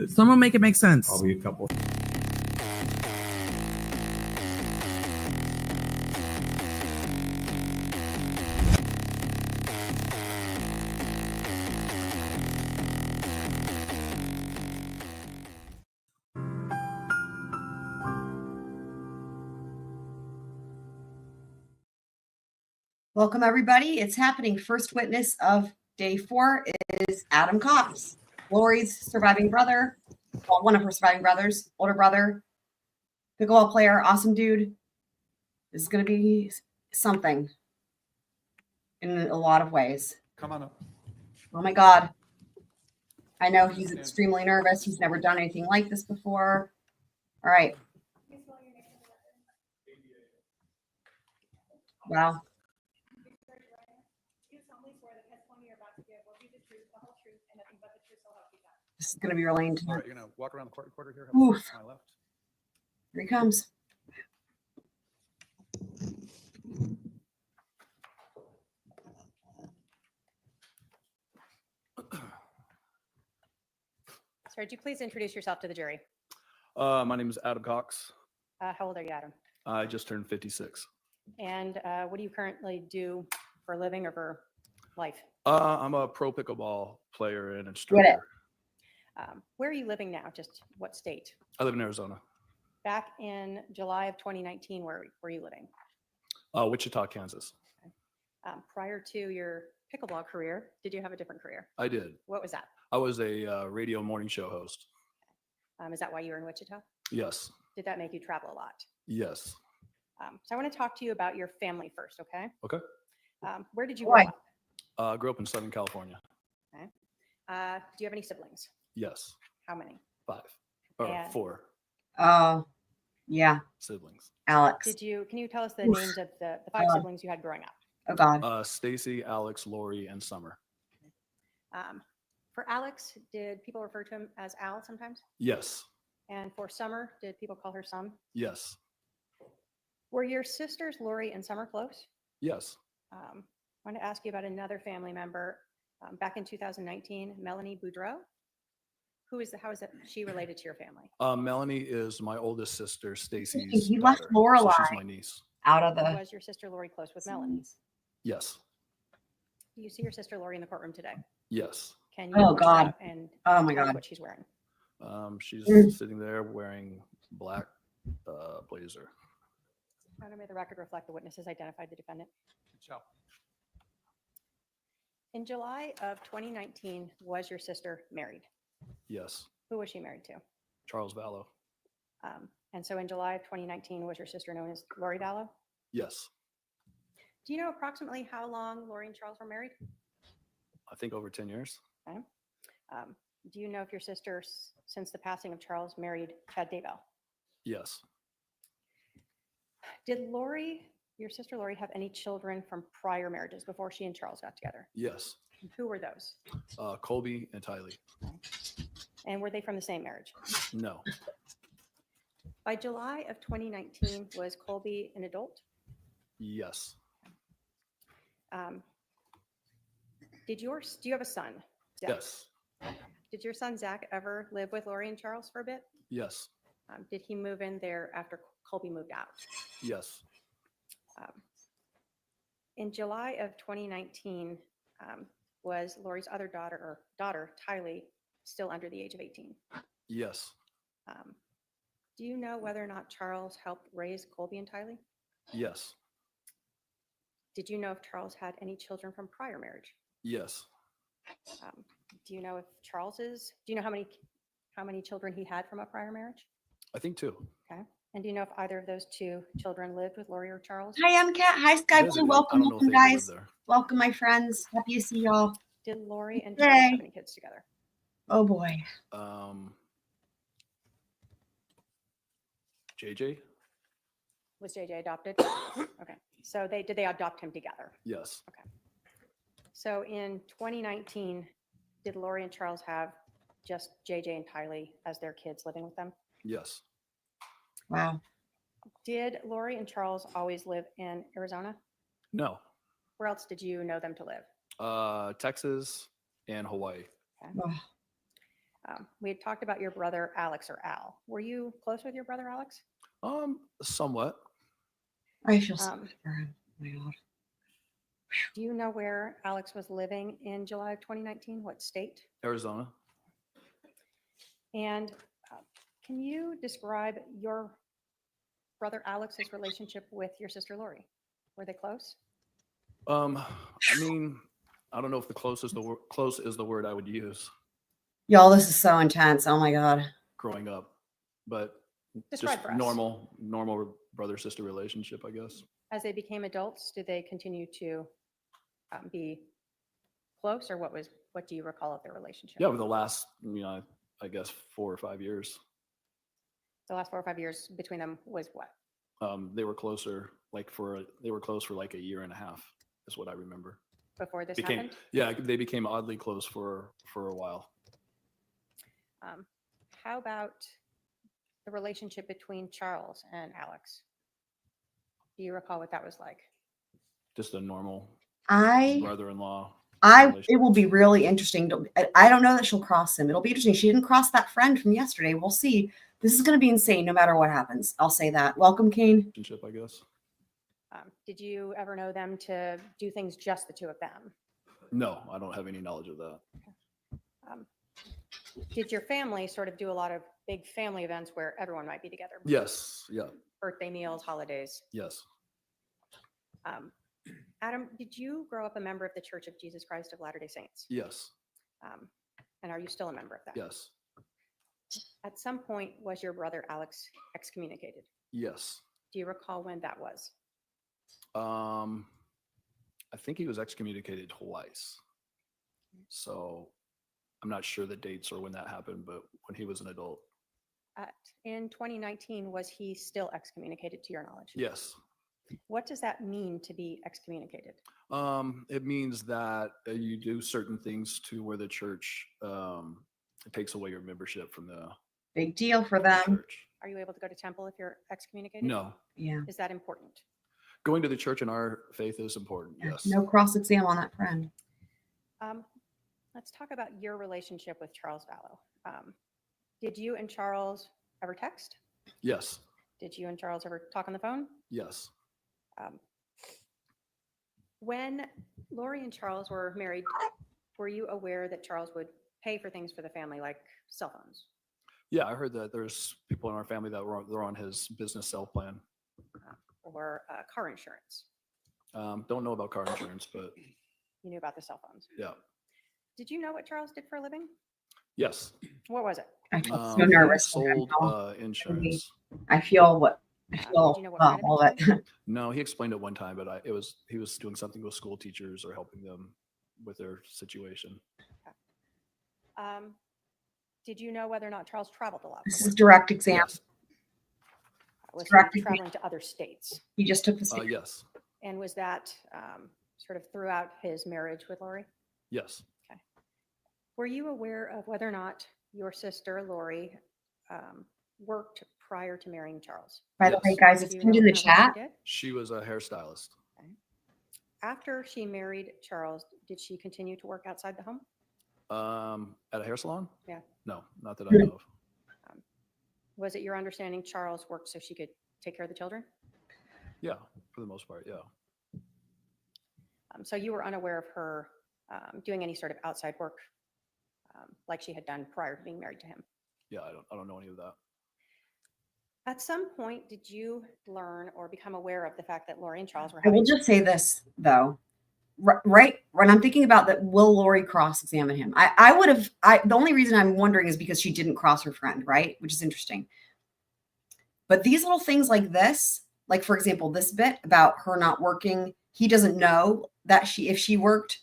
Someone make it make sense. Probably a couple. Welcome, everybody. It's happening. First witness of day 4 is Adam Cox, Lori's surviving brother. Well, one of her surviving brothers, older brother, pickleball player, awesome dude. This is going to be something in a lot of ways. Come on up. Oh my God. I know he's extremely nervous. He's never done anything like this before. All right. Wow. This is going to be really intense. All right, you're going to walk around the court recorder here. Oof. To my left. Here he comes. Sir, would you please introduce yourself to the jury? My name is Adam Cox. How old are you, Adam? I just turned 56. And what do you currently do for a living or for life? I'm a pro pickleball player and Get it. instructor. Where are you living now? Just what state? I live in Arizona, Back in July of 2019, where were you living? Wichita, Kansas. Prior to your pickleball career, did you have a different career? I did. What was that? I was a radio morning show host. Is that why you were in Wichita? Yes. Did that make you travel a lot? Yes. So I want to talk to you about your family first, okay? Okay. Where did you grow up? I grew up in Southern California. Okay. Do you have any siblings? Yes. How many? 5 or And- 4 Oh, yeah. siblings. Alex. Can you tell us the names of the 5 siblings you had growing up? Oh, God. Stacy, Alex, Lori, and Summer. For Alex, did people refer to him as Al sometimes? Yes. And for Summer, did people call her Sum? Yes. Were your sisters Lori and Summer close? Yes. I want to ask you about another family member. Back in 2019, Melanie Boudreau. How is she related to your family? Melanie is my oldest sister, Stacy's He daughter. left Lorelai So she's my niece. out of the. Was your sister Lori close with Melanie? Yes. Do you see your sister Lori in the courtroom today? Yes. Can you Oh, point God. out and Oh, my tell us God. what she's wearing? She's Mm. sitting there wearing black blazer. May the record reflect the witnesses identified the defendant. Ciao. In July of 2019, was your sister married? Yes. Who was she married to? Charles Vallow. And so in July of 2019, was your sister known as Lori Vallow? Yes. Do you know approximately how long Lori and Charles were married? I think over 10 years. Okay. Do you know if your sister, since the passing of Charles, married Chad Daybell? Yes. Did your sister Lori, have any children from prior marriages before she and Charles got together? Yes. Who were those? Colby and Tylee. And were they from the same marriage? No. By July of 2019, was Colby an adult? Yes. Do you have a son? Zach? Yes. Did your son Zach ever live with Lori and Charles for a bit? Yes. Did he move in there after Colby moved out? Yes. In July of 2019, was Lori's other daughter, Tylee, still under the age of 18? Yes. Do you know whether or not Charles helped raise Colby and Tylee? Yes. Did you know if Charles had any children from prior marriage? Yes. Do you know how many children he had from a prior marriage? I think 2. Okay. And do you know if either of those 2 children lived with Lori or Charles? Hi, I'm Kat. Hi, Sky Blue. Visiting. Welcome, I don't know if welcome, they ever guys. lived there. Welcome, my friends. Happy to see y'all. Did Lori and Hey. Charles have any kids together? Oh, boy. JJ? Was JJ adopted? Okay. So did they adopt him together? Yes. So in 2019, did Lori and Charles have just JJ and Tylee as their kids living with them? Yes. Wow. Did Lori and Charles always live in Arizona? No. Where else did you know them to live? Texas and Hawaii. Okay. Ugh. We had talked about your brother Alex or Al. Were you close with your brother Alex? Somewhat. I feel so Um, bad for him. Oh my God. Do you know where Alex was living in July of 2019? What state? Arizona. And can you describe your brother Alex's relationship with your sister Lori? Were they close? I mean, I don't know if close is the word I would use Y'all, this is so intense. Oh my God. growing up, but Describe just for us. normal brother sister relationship, I guess. As they became adults, did they continue to be close, or what do you recall of their relationship? Yeah, over the last, I guess 4 or 5 years, The last 4 or 5 years between them was what? they were closer. They were close for like a year and a half, is what I remember. Before this happened? Yeah, they became oddly close for a while. How about the relationship between Charles and Alex? Do you recall what that was like? Just a normal I brother-in-law. it will be really interesting. I don't know that she'll cross him. It'll be interesting. She didn't cross that friend from yesterday. We'll see. This is going to be insane no matter what happens. I'll say that. Welcome, Kane. Relationship, I guess. Did you ever know them to do things just the two of them? No, I don't have any knowledge of that. Did your family sort of do a lot of big family events where everyone might be together? Yes. Yeah. Birthday meals, holidays. Yes. Adam, did you grow up a member of the Church of Jesus Christ of Latter-day Saints? Yes. And are you still a member of that? Yes. At some point, was your brother Alex excommunicated? Yes. Do you recall when that was? I think he was excommunicated twice. So I'm not sure the dates or when that happened, but when he was an adult. In 2019, was he still excommunicated to your knowledge? Yes. What does that mean to be excommunicated? It means that you do certain things to where the church it takes away your membership from the Big deal for from the them. church. Are you able to go to temple if you're excommunicated? No. Yeah. Is that important? Going to the church in our faith is important. Yes. No cross exam on that friend. Let's talk about your relationship with Charles Vallow. Did you and Charles ever text? Yes. Did you and Charles ever talk on the phone? Yes. When Lori and Charles were married, were you aware that Charles would pay for things for the family, like cell phones? Yeah, I heard that there's people in our family that they're on his business cell plan. Or car insurance? Don't know about car insurance, but You knew about the cell phones. yeah. Did you know what Charles did for a living? Yes. What was it? I feel so He nervous. for him sold now. insurance. I feel what I Do feel. you know what kind of All that. insurance? No, he explained it one time, but he was doing something with school teachers or helping them with their situation. Did you know whether or not Charles traveled a lot? This is direct exam. Yes. Was he correct. traveling to other states? He just took the stand. Yes. And was that sort of throughout his marriage with Lori? Yes. Were you aware of whether or not your sister Lori worked prior to marrying Charles? By the way, Yes. guys, it's Do you pinned know in the what kind of work chat. she did? She was a hairstylist. After she married Charles, did she continue to work outside the home? At a hair salon? Yeah. No, not that I know of. Was it your understanding Charles worked so she could take care of the children? Yeah, for the most part, yeah. So you were unaware of her doing any sort of outside work like she had done prior to being married to him? Yeah, I don't know any of that. At some point, did you learn or become aware of the fact that Lori and Charles were I will having? just say this though. Right when I'm thinking about that, will Lori cross-examine him? I would have. The only reason I'm wondering is because she didn't cross her friend, right? Which is interesting. But these little things like this, like for example, this bit about her not working, he doesn't know that if she worked.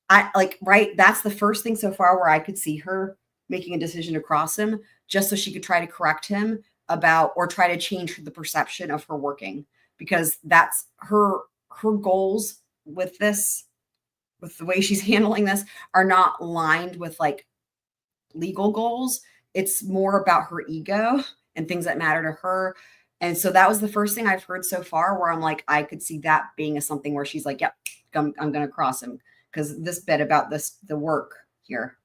That's the first thing so far where I could see her making a decision to cross him just so she could try to correct him about or try to change the perception of her working, because that's her goals with this, with the way she's handling this, are not aligned with like legal goals. It's more about her ego and things that matter to her. And so that was the first thing I've heard so far where I'm like, I could see that being something where she's like, yep, I'm going to cross him. Because this bit about the work here.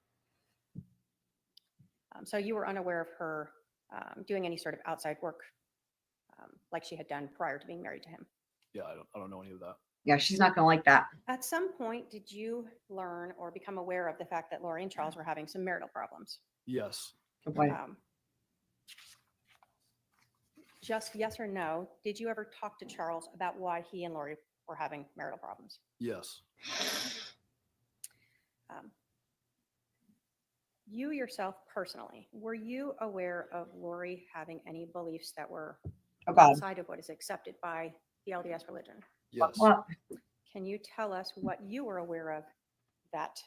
So you were unaware of her doing any sort of outside work like she had done prior to being married to him. Yeah, I don't know any of that. Yeah, she's not going to like that. At some point, did you learn or become aware of the fact that Lori and Charles were having some marital problems? Yes. Good boy. Just yes or no, did you ever talk to Charles about why he and Lori were having marital problems? Yes. You yourself personally, were you aware of Lori having any beliefs that were Oh, God. outside of what is accepted by the LDS religion? Yes. What? Can you tell us what you were aware of that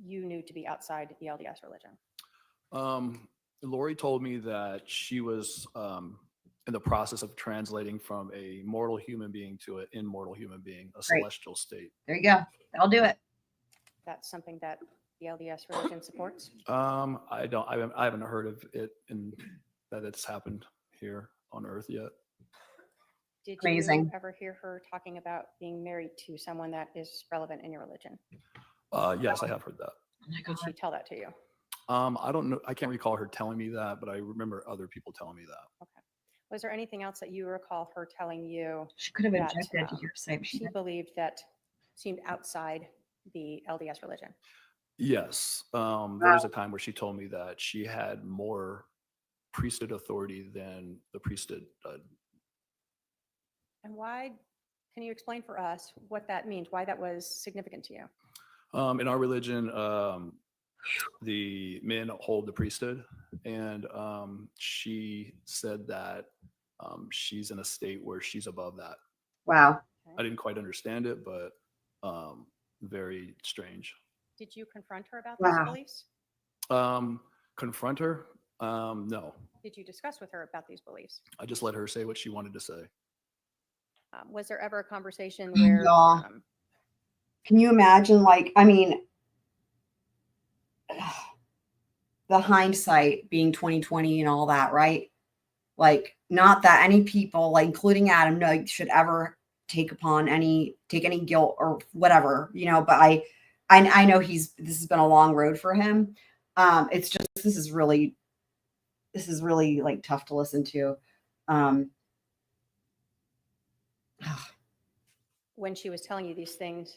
you knew to be outside the LDS religion? Lori told me that she was in the process of translating from a mortal human being to an immortal human being, a Great. celestial state. There you go. I'll do it. That's something that the LDS religion supports? I haven't heard of it in that it's happened here on Earth yet. Did Amazing. you ever hear her talking about being married to someone that is relevant in your religion? Yes, I have heard that. Oh my Did God. she tell that to you? I don't know. I can't recall her telling me that, but I remember other people telling me that. Okay. Was there anything else that you recall her telling you She could have that, objected to hearsay. But she believed that seemed outside the LDS religion? Yes. There was a time where she told me that she had more priesthood authority than the priesthood. And why? Can you explain for us what that means? Why that was significant to you? In our religion, the men hold the priesthood, and she said that she's in a state where she's above that. Wow. I didn't quite understand it, but very strange. Did you confront her about Wow. these beliefs? Confront her? No. Did you discuss with her about these beliefs? I just let her say what she wanted to say. Was there ever a conversation where Y'all. Can you imagine, like, I mean, the hindsight being 2020 and all that, right? Like, not that any people, like including Adam, no, should ever take any guilt or whatever, but I know this has been a long road for him. It's just this is really like tough to listen to. when she was telling you these things,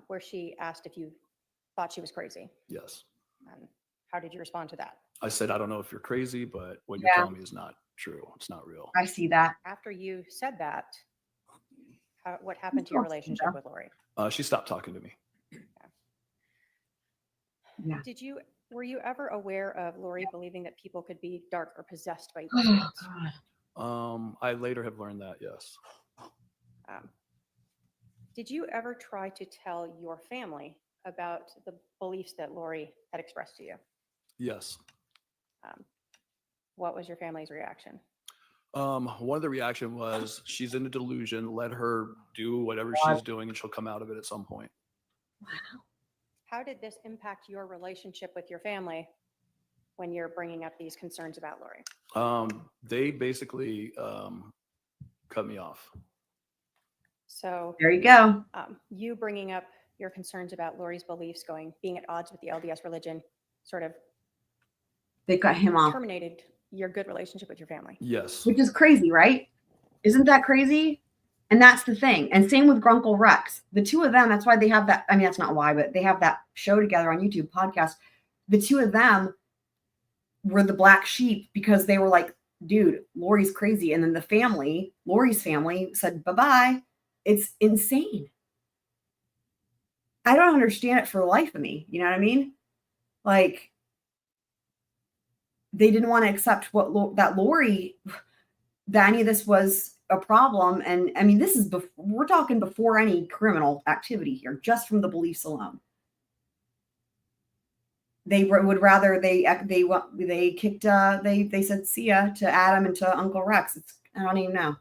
where she asked if you thought she was crazy? Yes. And how did you respond to that? I said, I don't know if you're crazy, but what you're telling me is not true. It's not real. I see that. After you said that, what happened to your relationship with Lori? She stopped talking to me. Yeah. Were you ever aware of Lori believing that people could be dark or possessed by evil Oh, spirits? God. I later have learned that, yes. Did you ever try to tell your family about the beliefs that Lori had expressed to you? Yes. What was your family's reaction? One of the reaction was she's in a delusion. Let her do whatever she's doing and she'll come out of it at some point. Wow. How did this impact your relationship with your family when you're bringing up these concerns about Lori? They basically cut me off. So There you go. You bringing up your concerns about Lori's beliefs being at odds with the LDS religion sort of They cut him off. terminated your good relationship with your family. Yes. Which is crazy, right? Isn't that crazy? And that's the thing. And same with Grunkle Rex. The two of them, that's why they have that. I mean, that's not why, but they have that show together on YouTube podcast. The two of them were the black sheep because they were like, dude, Lori's crazy. And then Lori's family said, bye-bye. It's insane. I don't understand it for the life of me. You know what I mean? Like, they didn't want to accept that any of this was a problem. And I mean, this is we're talking before any criminal activity here, just from the beliefs alone. They would rather they kicked they said see ya to Adam and to Uncle Rex. I don't even know.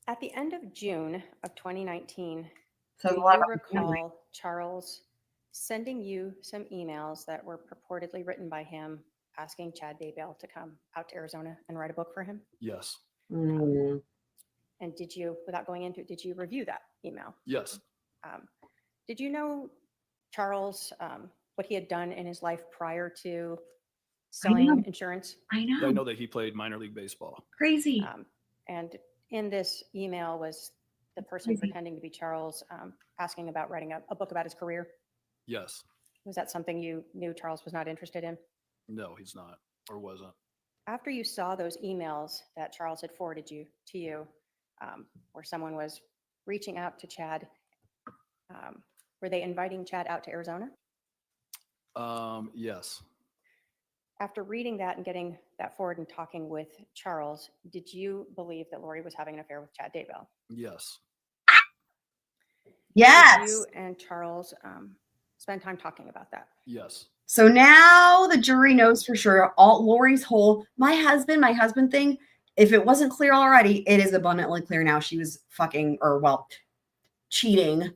At the end of June of 2019, So do you recall Charles sending you some emails that were purportedly written by him asking Chad Daybell to come out to Arizona and write a book for him? Yes. And did you, without going into it, did you review that email? Yes. Did you know Charles what he had done in his life prior to I know. selling insurance. I know. I know that he played minor league baseball. Crazy. And in this email was the person Crazy. pretending to be Charles, asking about writing a book about his career. Yes. Was that something you knew Charles was not interested in? No, he's not or wasn't. After you saw those emails that Charles had forwarded to you, where someone was reaching out to Chad, were they inviting Chad out to Arizona? Yes. After reading that and getting that forward and talking with Charles, did you believe that Lori was having an affair with Chad Daybell? Yes. Yes. Did you and Charles spend time talking about that? Yes. So now the jury knows for sure all Lori's whole my husband thing. If it wasn't clear already, it is abundantly clear now. She was fucking cheating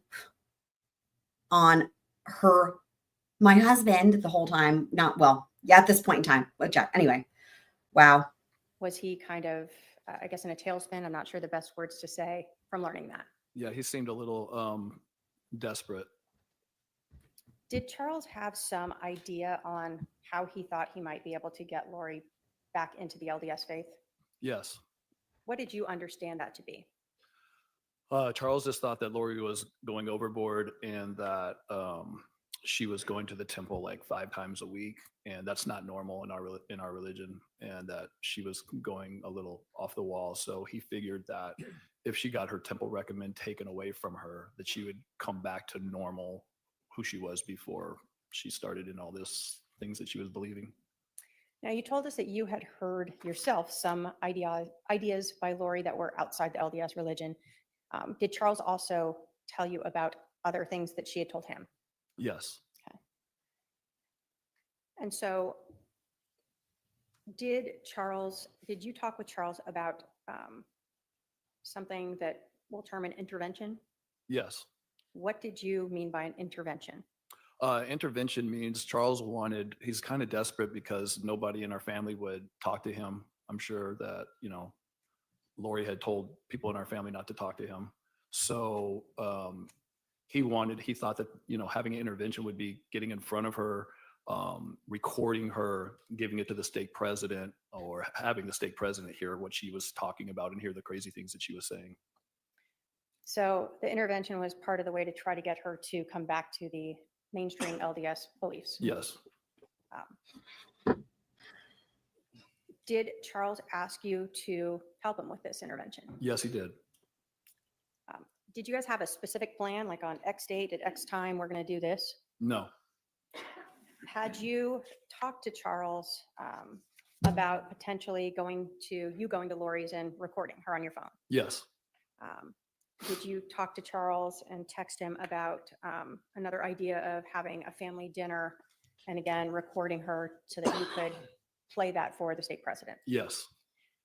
on my husband the whole time. At this point in time. Anyway, wow. Was he kind of, I guess, in a tailspin? I'm not sure the best words to say from learning that. Yeah, he seemed a little desperate. Did Charles have some idea on how he thought he might be able to get Lori back into the LDS faith? Yes. What did you understand that to be? Charles just thought that Lori was going overboard and that she was going to the temple like 5 times a week, and that's not normal in our religion, and that she was going a little off the wall. So he figured that if she got her temple recommend taken away from her, that she would come back to normal, who she was before she started in all this things that she was believing. Now, you told us that you had heard yourself some ideas by Lori that were outside the LDS religion. Did Charles also tell you about other things that she had told him? Yes. Okay. And so did you talk with Charles about something that we'll term an intervention? Yes. What did you mean by an intervention? Intervention means he's kind of desperate because nobody in our family would talk to him. I'm sure that, Lori had told people in our family not to talk to him. So he thought that, having an intervention would be getting in front of her, recording her, giving it to the stake president, or having the stake president hear what she was talking about and hear the crazy things that she was saying. So the intervention was part of the way to try to get her to come back to the mainstream LDS beliefs. Yes. Did Charles ask you to help him with this intervention? Yes, he did. Did you guys have a specific plan, like on X date at X time, we're going to do this? No. Had you talked to Charles about potentially going to Lori's and recording her on your phone? Yes. Did you talk to Charles and text him about another idea of having a family dinner and again recording her so that you could play that for the stake president? Yes.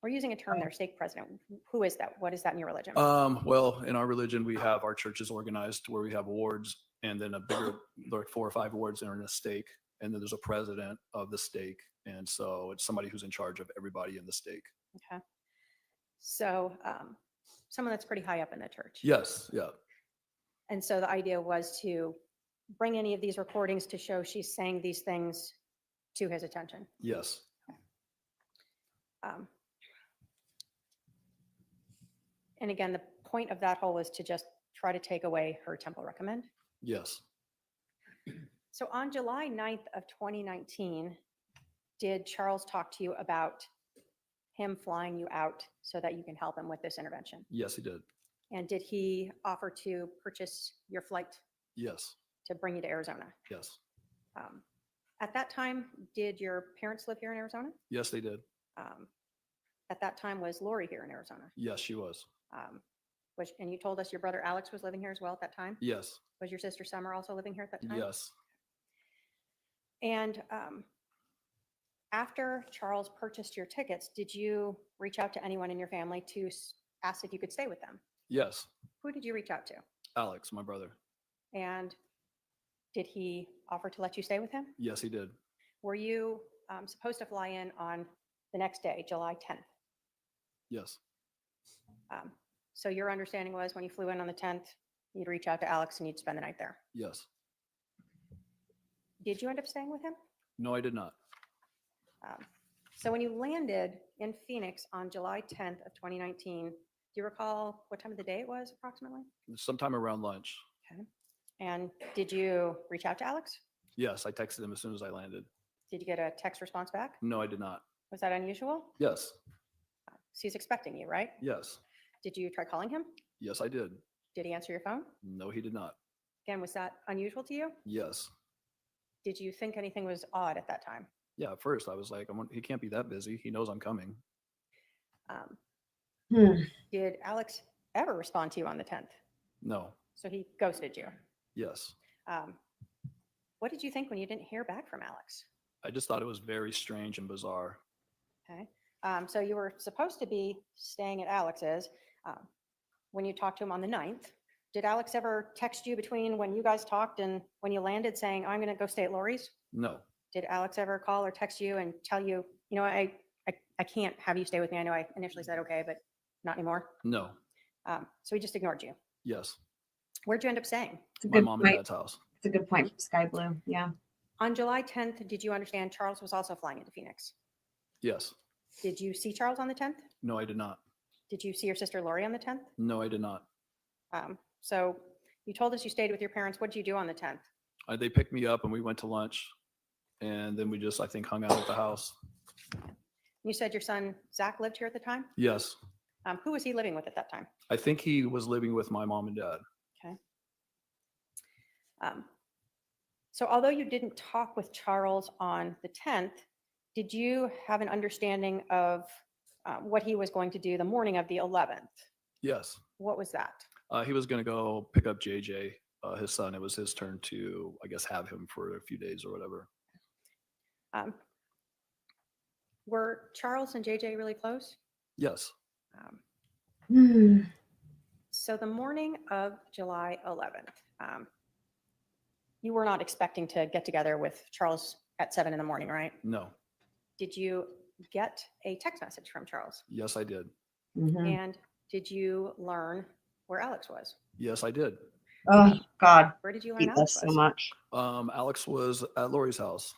We're using a term there, stake president. Who is that? What is that in your religion? Well, in our religion, we have our churches organized where we have wards, and then a bigger, like 4 or 5 wards are in a stake, and then there's a president of the stake, and so it's somebody who's in charge of everybody in the stake. Okay. So someone that's pretty high up in the church. Yes. Yeah. And so the idea was to bring any of these recordings to show she's saying these things to his attention. Yes. And again, the point of that whole was to just try to take away her temple recommend. Yes. So on July 9th of 2019, did Charles talk to you about him flying you out so that you can help him with this intervention? Yes, he did. And did he offer to purchase your flight Yes. to bring you to Arizona? Yes. At that time, did your parents live here in Arizona? Yes, they did. At that time, was Lori here in Arizona? Yes, she was. And you told us your brother Alex was living here as well at that time? Yes. Was your sister Summer also living here at that time? Yes. And after Charles purchased your tickets, did you reach out to anyone in your family to ask if you could stay with them? Yes. Who did you reach out to? Alex, my brother. And did he offer to let you stay with him? Yes, he did. Were you supposed to fly in on the next day, July 10th? Yes. So your understanding was when you flew in on the 10th, you'd reach out to Alex and you'd spend the night there. Yes. Did you end up staying with him? No, I did not. So when you landed in Phoenix on July 10th of 2019, do you recall what time of the day it was approximately? Sometime around lunch. Okay. And did you reach out to Alex? Yes, I texted him as soon as I landed. Did you get a text response back? No, I did not. Was that unusual? Yes. So he's expecting you, right? Yes. Did you try calling him? Yes, I did. Did he answer your phone? No, he did not. Again, was that unusual to you? Yes. Did you think anything was odd at that time? Yeah, at first I was like, he can't be that busy. He knows I'm coming. Did Alex ever respond to you on the 10th? No. So he ghosted you. Yes. What did you think when you didn't hear back from Alex? I just thought it was very strange and bizarre. Okay. So you were supposed to be staying at Alex's when you talked to him on the 9th. Did Alex ever text you between when you guys talked and when you landed saying, I'm going to go stay at Lori's? No. Did Alex ever call or text you and tell you, you know, I can't have you stay with me. I know I initially said, okay, but not anymore. No. So he just ignored you. Yes. Where'd you end up staying? My mom and dad's house. It's a good point. Sky Blue. Yeah. On July 10th, did you understand Charles was also flying into Phoenix? Yes. Did you see Charles on the 10th? No, I did not. Did you see your sister Lori on the 10th? No, I did not. So you told us you stayed with your parents. What did you do on the 10th? They picked me up and we went to lunch, and then we just, I think, hung out at the house. You said your son Zach lived here at the time. Yes. Who was he living with at that time? I think he was living with my mom and dad. Okay. So although you didn't talk with Charles on the 10th, did you have an understanding of what he was going to do the morning of the 11th? Yes. What was that? He was going to go pick up JJ, his son. It was his turn to, I guess, have him for a few days or whatever. Were Charles and JJ really close? Yes. So the morning of July 11th, you were not expecting to get together with Charles at 7 in the morning, right? No. Did you get a text message from Charles? Yes, I did. And did you learn where Alex was? Yes, I did. Oh God. Where did you I learn hate Alex this so was? much. Alex was at Lori's house.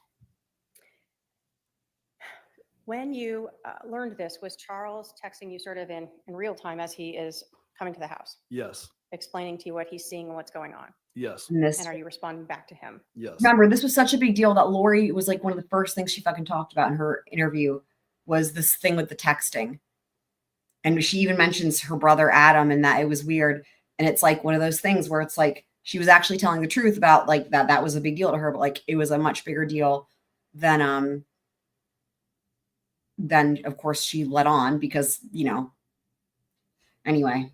When you learned this, was Charles texting you sort of in real time as he is coming to the house, Yes. explaining to you what he's seeing and what's going on? Yes. And this, And are you responding back to him? Yes. remember, this was such a big deal that Lori was like one of the first things she fucking talked about in her interview was this thing with the texting. And she even mentions her brother Adam and that it was weird. And it's like one of those things where it's like she was actually telling the truth about like that was a big deal to her, but like it was a much bigger deal than of course she let on because, you know, anyway.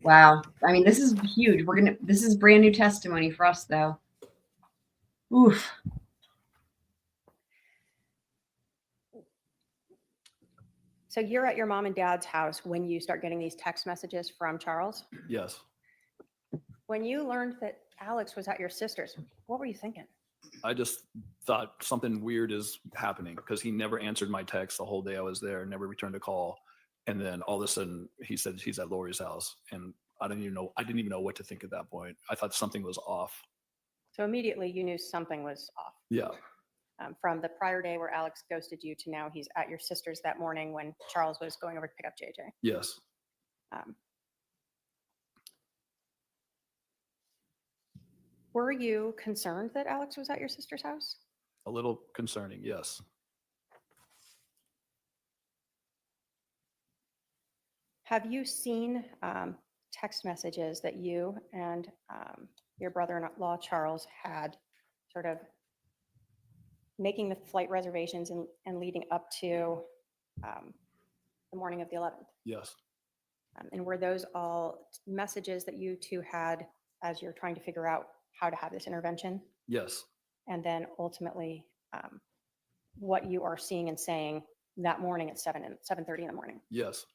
Wow. I mean, this is huge. This is brand new testimony for us though. Oof. So you're at your mom and dad's house when you start getting these text messages from Charles. Yes. When you learned that Alex was at your sister's, what were you thinking? I just thought something weird is happening because he never answered my text the whole day I was there, never returned a call. And then all of a sudden he said he's at Lori's house. And I didn't even know what to think at that point. I thought something was off. So immediately you knew something was off. Yeah. From the prior day where Alex ghosted you to now he's at your sister's that morning when Charles was going over to pick up JJ. Yes. Were you concerned that Alex was at your sister's house? A little concerning. Yes. Have you seen text messages that you and your brother-in-law Charles had sort of making the flight reservations and leading up to the morning of the 11th? Yes. And were those all messages that you two had as you're trying to figure out how to have this intervention? Yes. And then ultimately what you are seeing and saying that morning at 7:30 in the morning? Yes.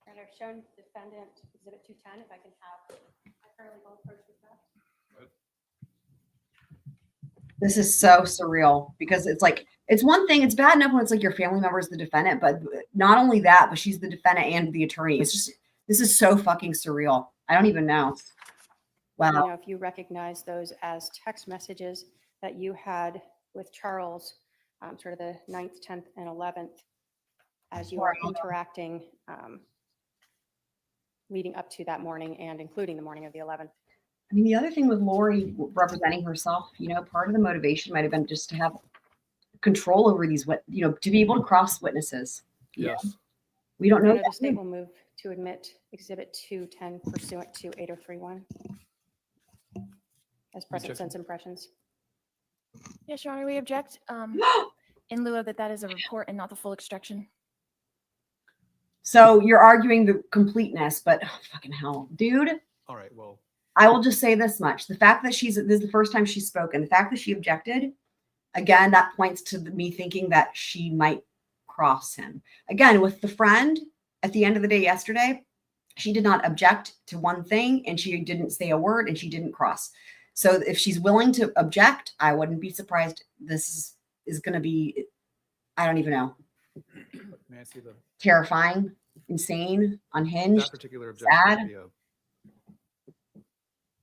And I've shown defendant exhibit 210, if I can have Carly go approach with that. This is so surreal because it's like It's one thing. It's bad enough when it's like your family member is the defendant, but not only that, but she's the defendant and the attorney. It's just, this is so fucking surreal. I don't even know. Let me Wow. know if you recognize those as text messages that you had with Charles, sort of the 9th, 10th, and 11th, as you are interacting leading up to that morning and including the morning of the 11th. I mean, the other thing with Lori representing herself, you know, part of the motivation might have been just to have control over these, you know, to be able to cross witnesses. Yes. Yeah. We don't know. The state will move to admit Exhibit 210 pursuant to 8031 as present sense impressions. Yes, Your Honor, we object in lieu of that is a report and not the full extraction. So you're arguing the completeness, but oh, fucking hell, dude. All right, well, I will just say this much. The fact that this is the first time she's spoken, the fact that she objected, again, that points to me thinking that she might cross him. Again, with the friend, at the end of the day yesterday, she did not object to one thing and she didn't say a word and she didn't cross. So if she's willing to object, I wouldn't be surprised. This is going to be, I don't even know, may I see the terrifying, insane, unhinged, that particular objection sad. would be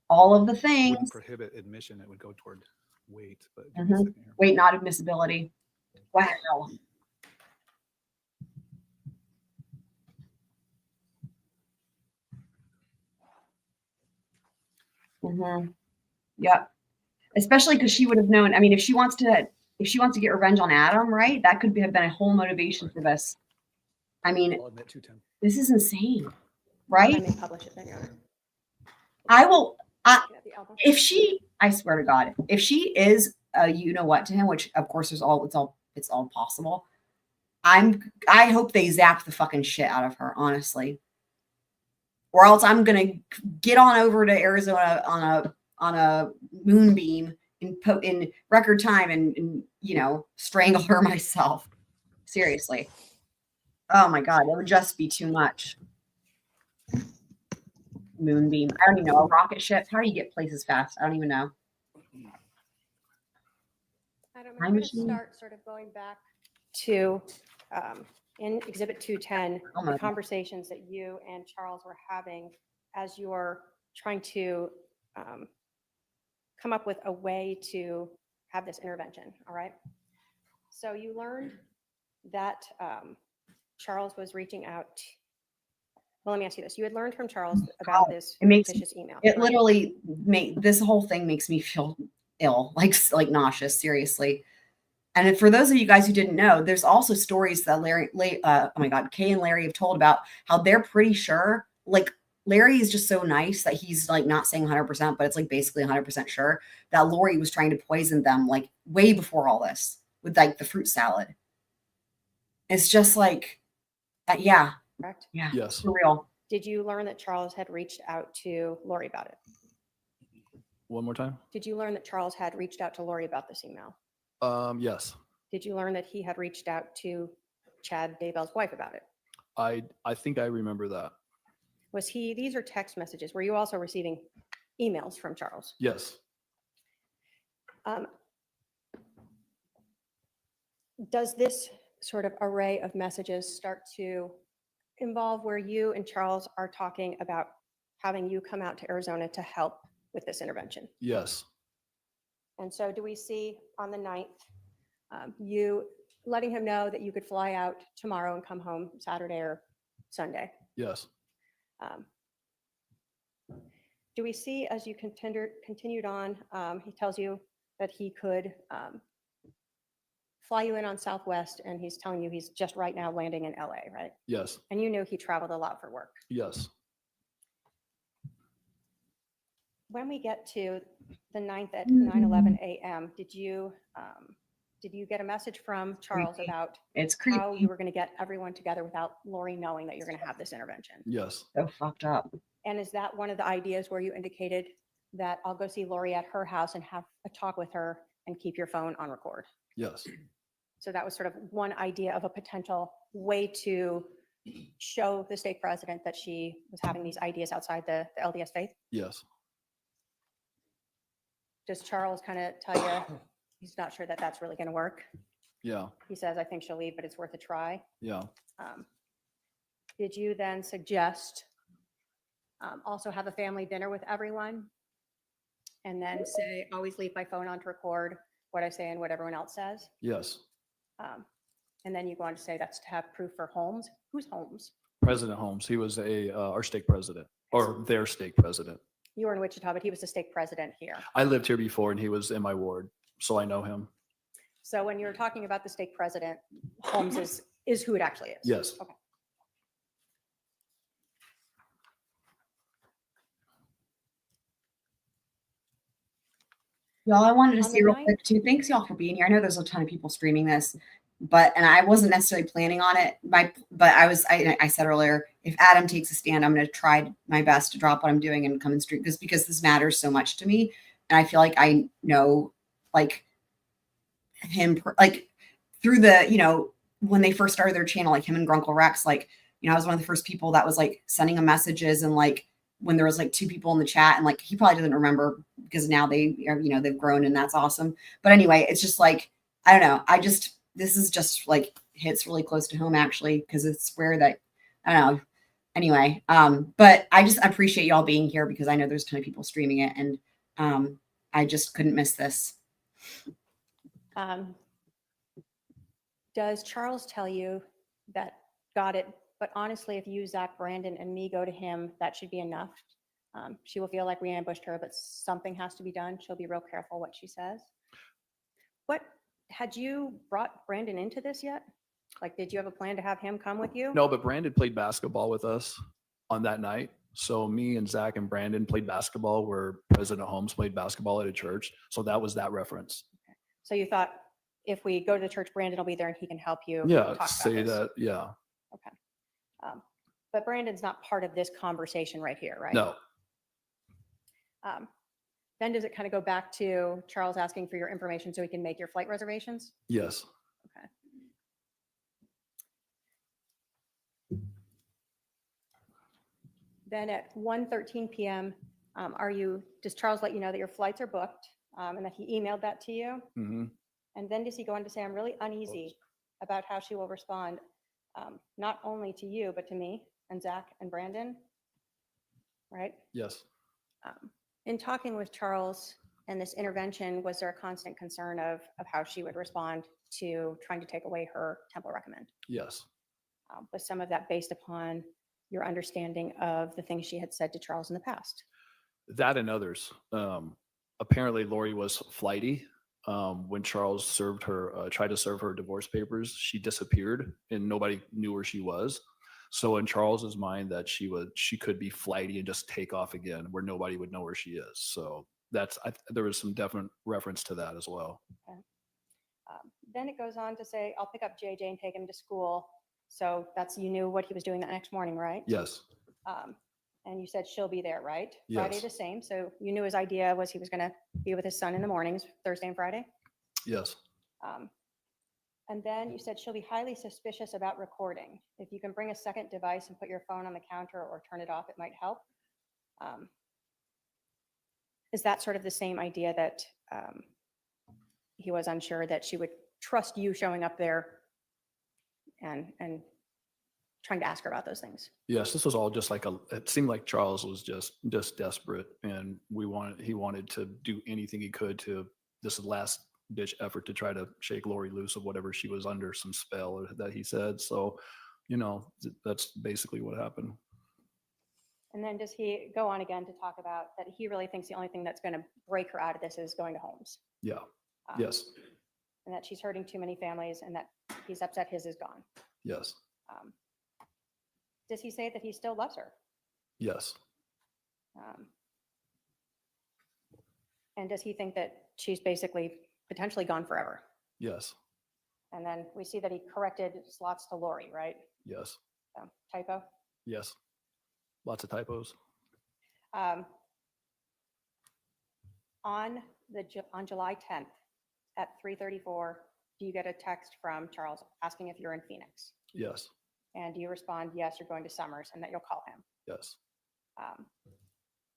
All of the wouldn't things. prohibit admission. It would go toward weight. But give me a Mhm. second here. Wait, not admissibility. Wow. Mm-hmm. Yep. Especially because she would have known. I mean, if she wants to get revenge on Adam, right? That could have been a whole motivation for this. I mean, I'll admit 210. this is insane, I right? may publish it then, Your Honor. I will. Looking at the album. If she, I swear to God, if she is a you know what to him, which of course it's all possible. I hope they zap the fucking shit out of her, honestly. Or else I'm gonna get on over to Arizona on a moonbeam in record time and you know strangle her myself. Seriously. Oh my God, it would just be too much. Moonbeam. I don't even know. A rocket ship. How do you get places fast? I don't even know. Adam, Time I'm going to machine. start sort of going back to in Exhibit 210, Oh my the God. conversations that you and Charles were having as you're trying to come up with a way to have this intervention. All right. So you learned that Charles was reaching out. Well, let me ask you this. You had learned from Charles about this It makes- vicious email. It correct? literally this whole thing makes me feel ill, like nauseous, seriously. And for those of you guys who didn't know, there's also stories that oh my God, Kay and Larry have told about how they're pretty sure, like Larry is just so nice that he's like not saying 100%, but it's like basically 100% sure that Lori was trying to poison them like way before all this with like the fruit salad. It's just like, yeah, Correct. yeah, Yes. for real. Did you learn that Charles had reached out to Lori about it? One more time. Did you learn that Charles had reached out to Lori about this email? Yes. Did you learn that he had reached out to Chad Daybell's wife about it? I think I remember that. These are text messages. Were you also receiving emails from Charles? Yes. Does this sort of array of messages start to involve where you and Charles are talking about having you come out to Arizona to help with this intervention? Yes. And so do we see on the 9th, you letting him know that you could fly out tomorrow and come home Saturday or Sunday? Yes. Do we see as you continued on, he tells you that he could fly you in on Southwest and he's telling you he's just right now landing in LA, right? Yes. And you knew he traveled a lot for work. Yes. When we get to the 9th at 9:11 a.m., did you get a message from Charles Creepy. about It's how creepy. you were going to get everyone together without Lori knowing that you're going to have this intervention? Yes. So fucked up. And is that one of the ideas where you indicated that I'll go see Lori at her house and have a talk with her and keep your phone on record? Yes. So that was sort of one idea of a potential way to show the state president that she was having these ideas outside the LDS faith. Yes. Does Charles kind of tell you he's not sure that that's really going to work? Yeah. He says, I think she'll leave, but it's worth a try. Yeah. Did you then suggest also have a family dinner with everyone? And then say, always leave my phone on to record what I say and what everyone else says? Yes. And then you go on to say that's to have proof for Holmes. Who's Holmes? President Holmes. He was our stake president, or their stake president. You were in Wichita, but he was the stake president here. I lived here before, and he was in my ward, so I know him. So when you're talking about the stake president, Holmes is who it actually is? Yes. Okay. Y'all, I wanted to On say the real night- quick too. Thanks y'all for being here. I know there's a ton of people streaming this, and I wasn't necessarily planning on it. But I said earlier, if Adam takes a stand, I'm going to try my best to drop what I'm doing and come and stream because this matters so much to me, and I feel like I know like him like through the when they first started their channel, like him and Grunkle Rex, like I was one of the first people that was like sending him messages and like. When there was like 2 people in the chat and like he probably doesn't remember because now they are, they've grown and that's awesome. But anyway, it's just like, I don't know. This is just like hits really close to home actually, because it's where that, I don't know. Anyway, but I just appreciate y'all being here because I know there's a ton of people streaming it and I just couldn't miss this. Does Charles tell you that got it? But honestly, if you, Zach, Brandon, and me go to him, that should be enough. She will feel like we ambushed her, but something has to be done. She'll be real careful what she says. Had you brought Brandon into this yet? Like, did you have a plan to have him come with you? No, but Brandon played basketball with us on that night. So me and Zach and Brandon played basketball where President Holmes played basketball at a church. So that was that reference. Okay. So you thought if we go to the church, Brandon will be there and he can help you. Yeah, talk about say this. that. Yeah. Okay. But Brandon's not part of this conversation right here, right? No. Then does it kind of go back to Charles asking for your information so he can make your flight reservations? Yes. Okay. Then at 1:13 p.m., does Charles let you know that your flights are booked and that he emailed that to you? Mm-hmm. And then does he go on to say, I'm really uneasy about how she will respond, not only to you, but to me and Zach and Brandon, right? Yes. In talking with Charles and this intervention, was there a constant concern of how she would respond to trying to take away her temple recommend? Yes. Was some of that based upon your understanding of the things she had said to Charles in the past? That and others. Apparently Lori was flighty. When Charles tried to serve her divorce papers, she disappeared and nobody knew where she was. So in Charles's mind that she could be flighty and just take off again where nobody would know where she is. So there was some definite reference to that as well. Okay. Then it goes on to say, I'll pick up JJ and take him to school. So you knew what he was doing that next morning, right? Yes. And you said she'll be there, right? Yes. Friday the same. So you knew his idea was he was going to be with his son in the mornings, Thursday and Friday. Yes. And then you said she'll be highly suspicious about recording. If you can bring a second device and put your phone on the counter or turn it off, it might help. Is that sort of the same idea that he was unsure that she would trust you showing up there and trying to ask her about those things? Yes, this was all just it seemed like Charles was just desperate and he wanted to do anything he could to this last ditch effort to try to shake Lori loose of whatever she was under, some spell that he said. So, that's basically what happened. And then does he go on again to talk about that he really thinks the only thing that's going to break her out of this is going to Holmes? Yeah. Yes. And that she's hurting too many families and that he's upset his is gone. Yes. Does he say that he still loves her? Yes. And does he think that she's basically potentially gone forever? Yes. And then we see that he corrected slots to Lori, right? Yes. Typo. Yes. Lots of typos. On July 10th at 3:34, do you get a text from Charles asking if you're in Phoenix? Yes. And do you respond, yes, you're going to Summers and that you'll call him? Yes.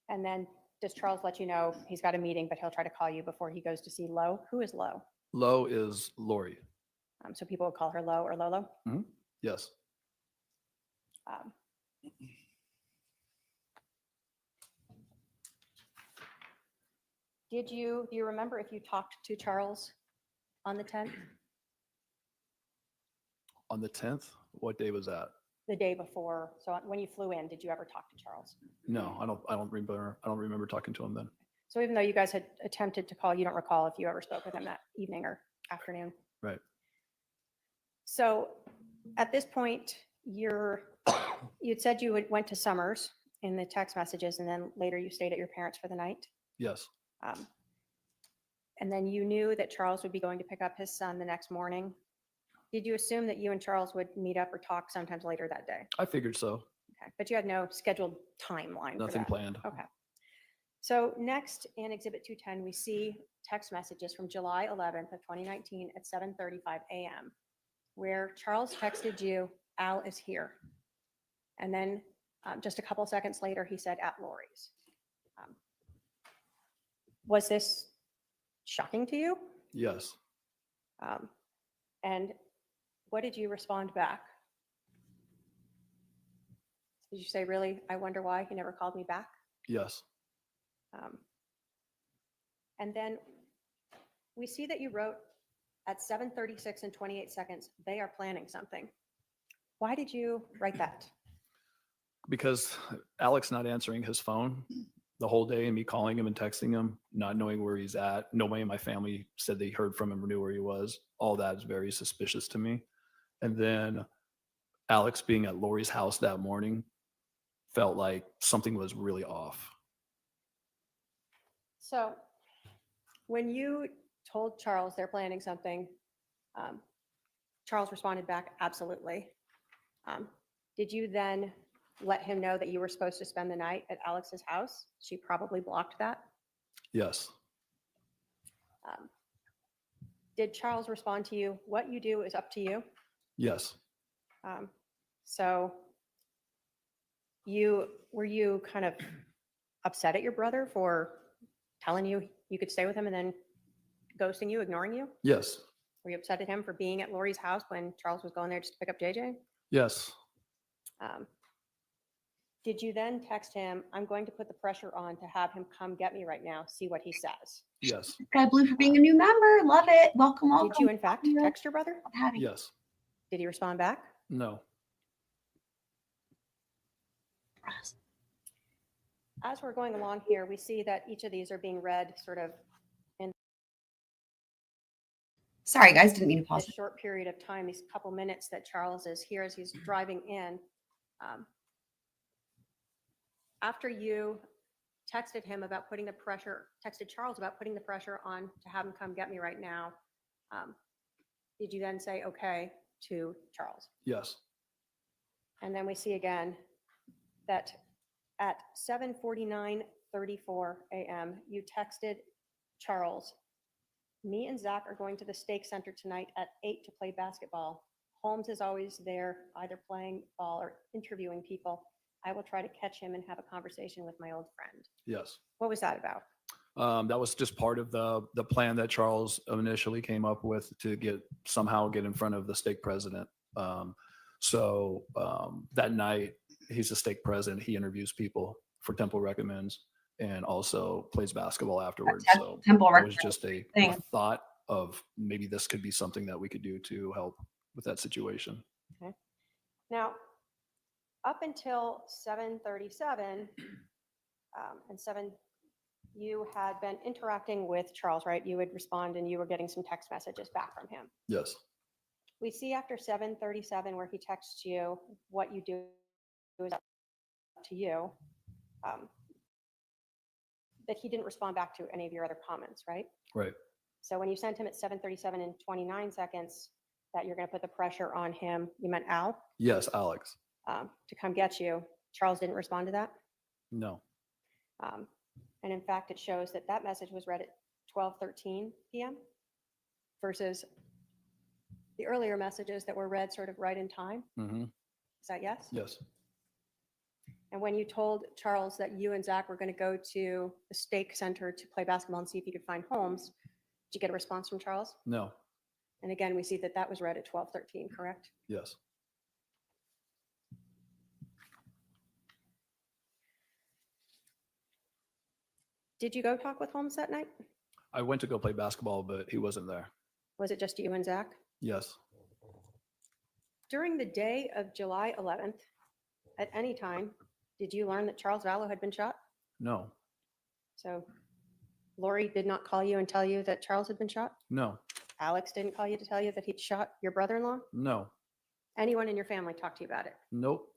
And then does Charles let you know he's got a meeting, but he'll try to call you before he goes to see Lowe? Who is Lowe? Low is Lori. So people would call her Lo or Lolo. Yes. Um, do you remember if you talked to Charles on the 10th, On the 10th, what day was that? the day before? So when you flew in, did you ever talk to Charles? No, I don't remember talking to him then. So even though you guys had attempted to call, you don't recall if you ever spoke with him that evening or afternoon? Right. So at this point, you'd said you went to Summers in the text messages, and then later you stayed at your parents' for the night. Yes. And then you knew that Charles would be going to pick up his son the next morning. Did you assume that you and Charles would meet up or talk sometimes later that day? I figured so. Okay, but you had no scheduled timeline for Nothing that? planned. Okay. So next in Exhibit 210, we see text messages from July 11th of 2019 at 7:35 a.m. where Charles texted you, "Al is here." And then just a couple seconds later, he said, "At Lori's." Was this shocking to you? Yes. And what did you respond back? Did you say, "Really? I wonder why he never called me back"? Yes. And then we see that you wrote at 7:36 and 28 seconds, "They are planning something." Why did you write that? Because Alex not answering his phone the whole day and me calling him and texting him, not knowing where he's at. Nobody in my family said they heard from him or knew where he was. All that is very suspicious to me. And then Alex being at Lori's house that morning felt like something was really off. So when you told Charles they're planning something, Charles responded back, "Absolutely." Did you then let him know that you were supposed to spend the night at Alex's house? She probably blocked that. Yes. Did Charles respond to you, "What you do is up to you"? Yes. So were you kind of upset at your brother for telling you you could stay with him and then ghosting you, ignoring you? Yes. Were you upset at him for being at Lori's house when Charles was going there just to pick up JJ? Yes. Did you then text him, "I'm going to put the pressure on to have him come get me right now, see what he says"? Yes. Guy Blue for being a new member. Love it. Welcome, welcome. Did you in fact text your brother? Love having you. Yes. Did he respond back? No. As we're going along here, we see that each of these are being read sort of in Sorry, guys. Didn't mean to this pause it. short period of time, these couple minutes that Charles is here as he's driving in. After you texted him about putting the pressure, texted Charles about putting the pressure on to have him come get me right now, did you then say okay to Charles? Yes. And then we see again that at 7:49:34 a.m., you texted Charles, "Me and Zach are going to the stake center tonight at 8 to play basketball. Holmes is always there, either playing ball or interviewing people. I will try to catch him and have a conversation with my old friend." Yes. What was that about? That was just part of the plan that Charles initially came up with to somehow get in front of the stake president. That night, he's a stake president. He interviews people for Temple Recommends and also plays basketball afterwards. So Temple it was just a thing. thought of maybe this could be something that we could do to help with that situation. Okay. Now, up until 7:37 and 7, you had been interacting with Charles, right? You would respond and you were getting some text messages back from him. Yes. We see after 7:37 where he texts you, "What you do is up to you," that he didn't respond back to any of your other comments, right? Right. So when you sent him at 7:37 and 29 seconds that you're going to put the pressure on him, you meant Al, Yes, Alex. to come get you. Charles didn't respond to that. No. And in fact, it shows that that message was read at 12:13 p.m. versus the earlier messages that were read sort of right in time. Mm-hmm. Is that yes? Yes. And when you told Charles that you and Zach were going to go to the stake center to play basketball and see if you could find Holmes, did you get a response from Charles? No. And again, we see that that was read at 12:13, correct? Yes. Did you go talk with Holmes that night? I went to go play basketball, but he wasn't there. Was it just you and Zach? Yes. During the day of July 11th, at any time, did you learn that Charles Vallow had been shot? No. So Lori did not call you and tell you that Charles had been shot? No. Alex didn't call you to tell you that he'd shot your brother-in-law? No. Anyone in your family talk to you about it? Nope.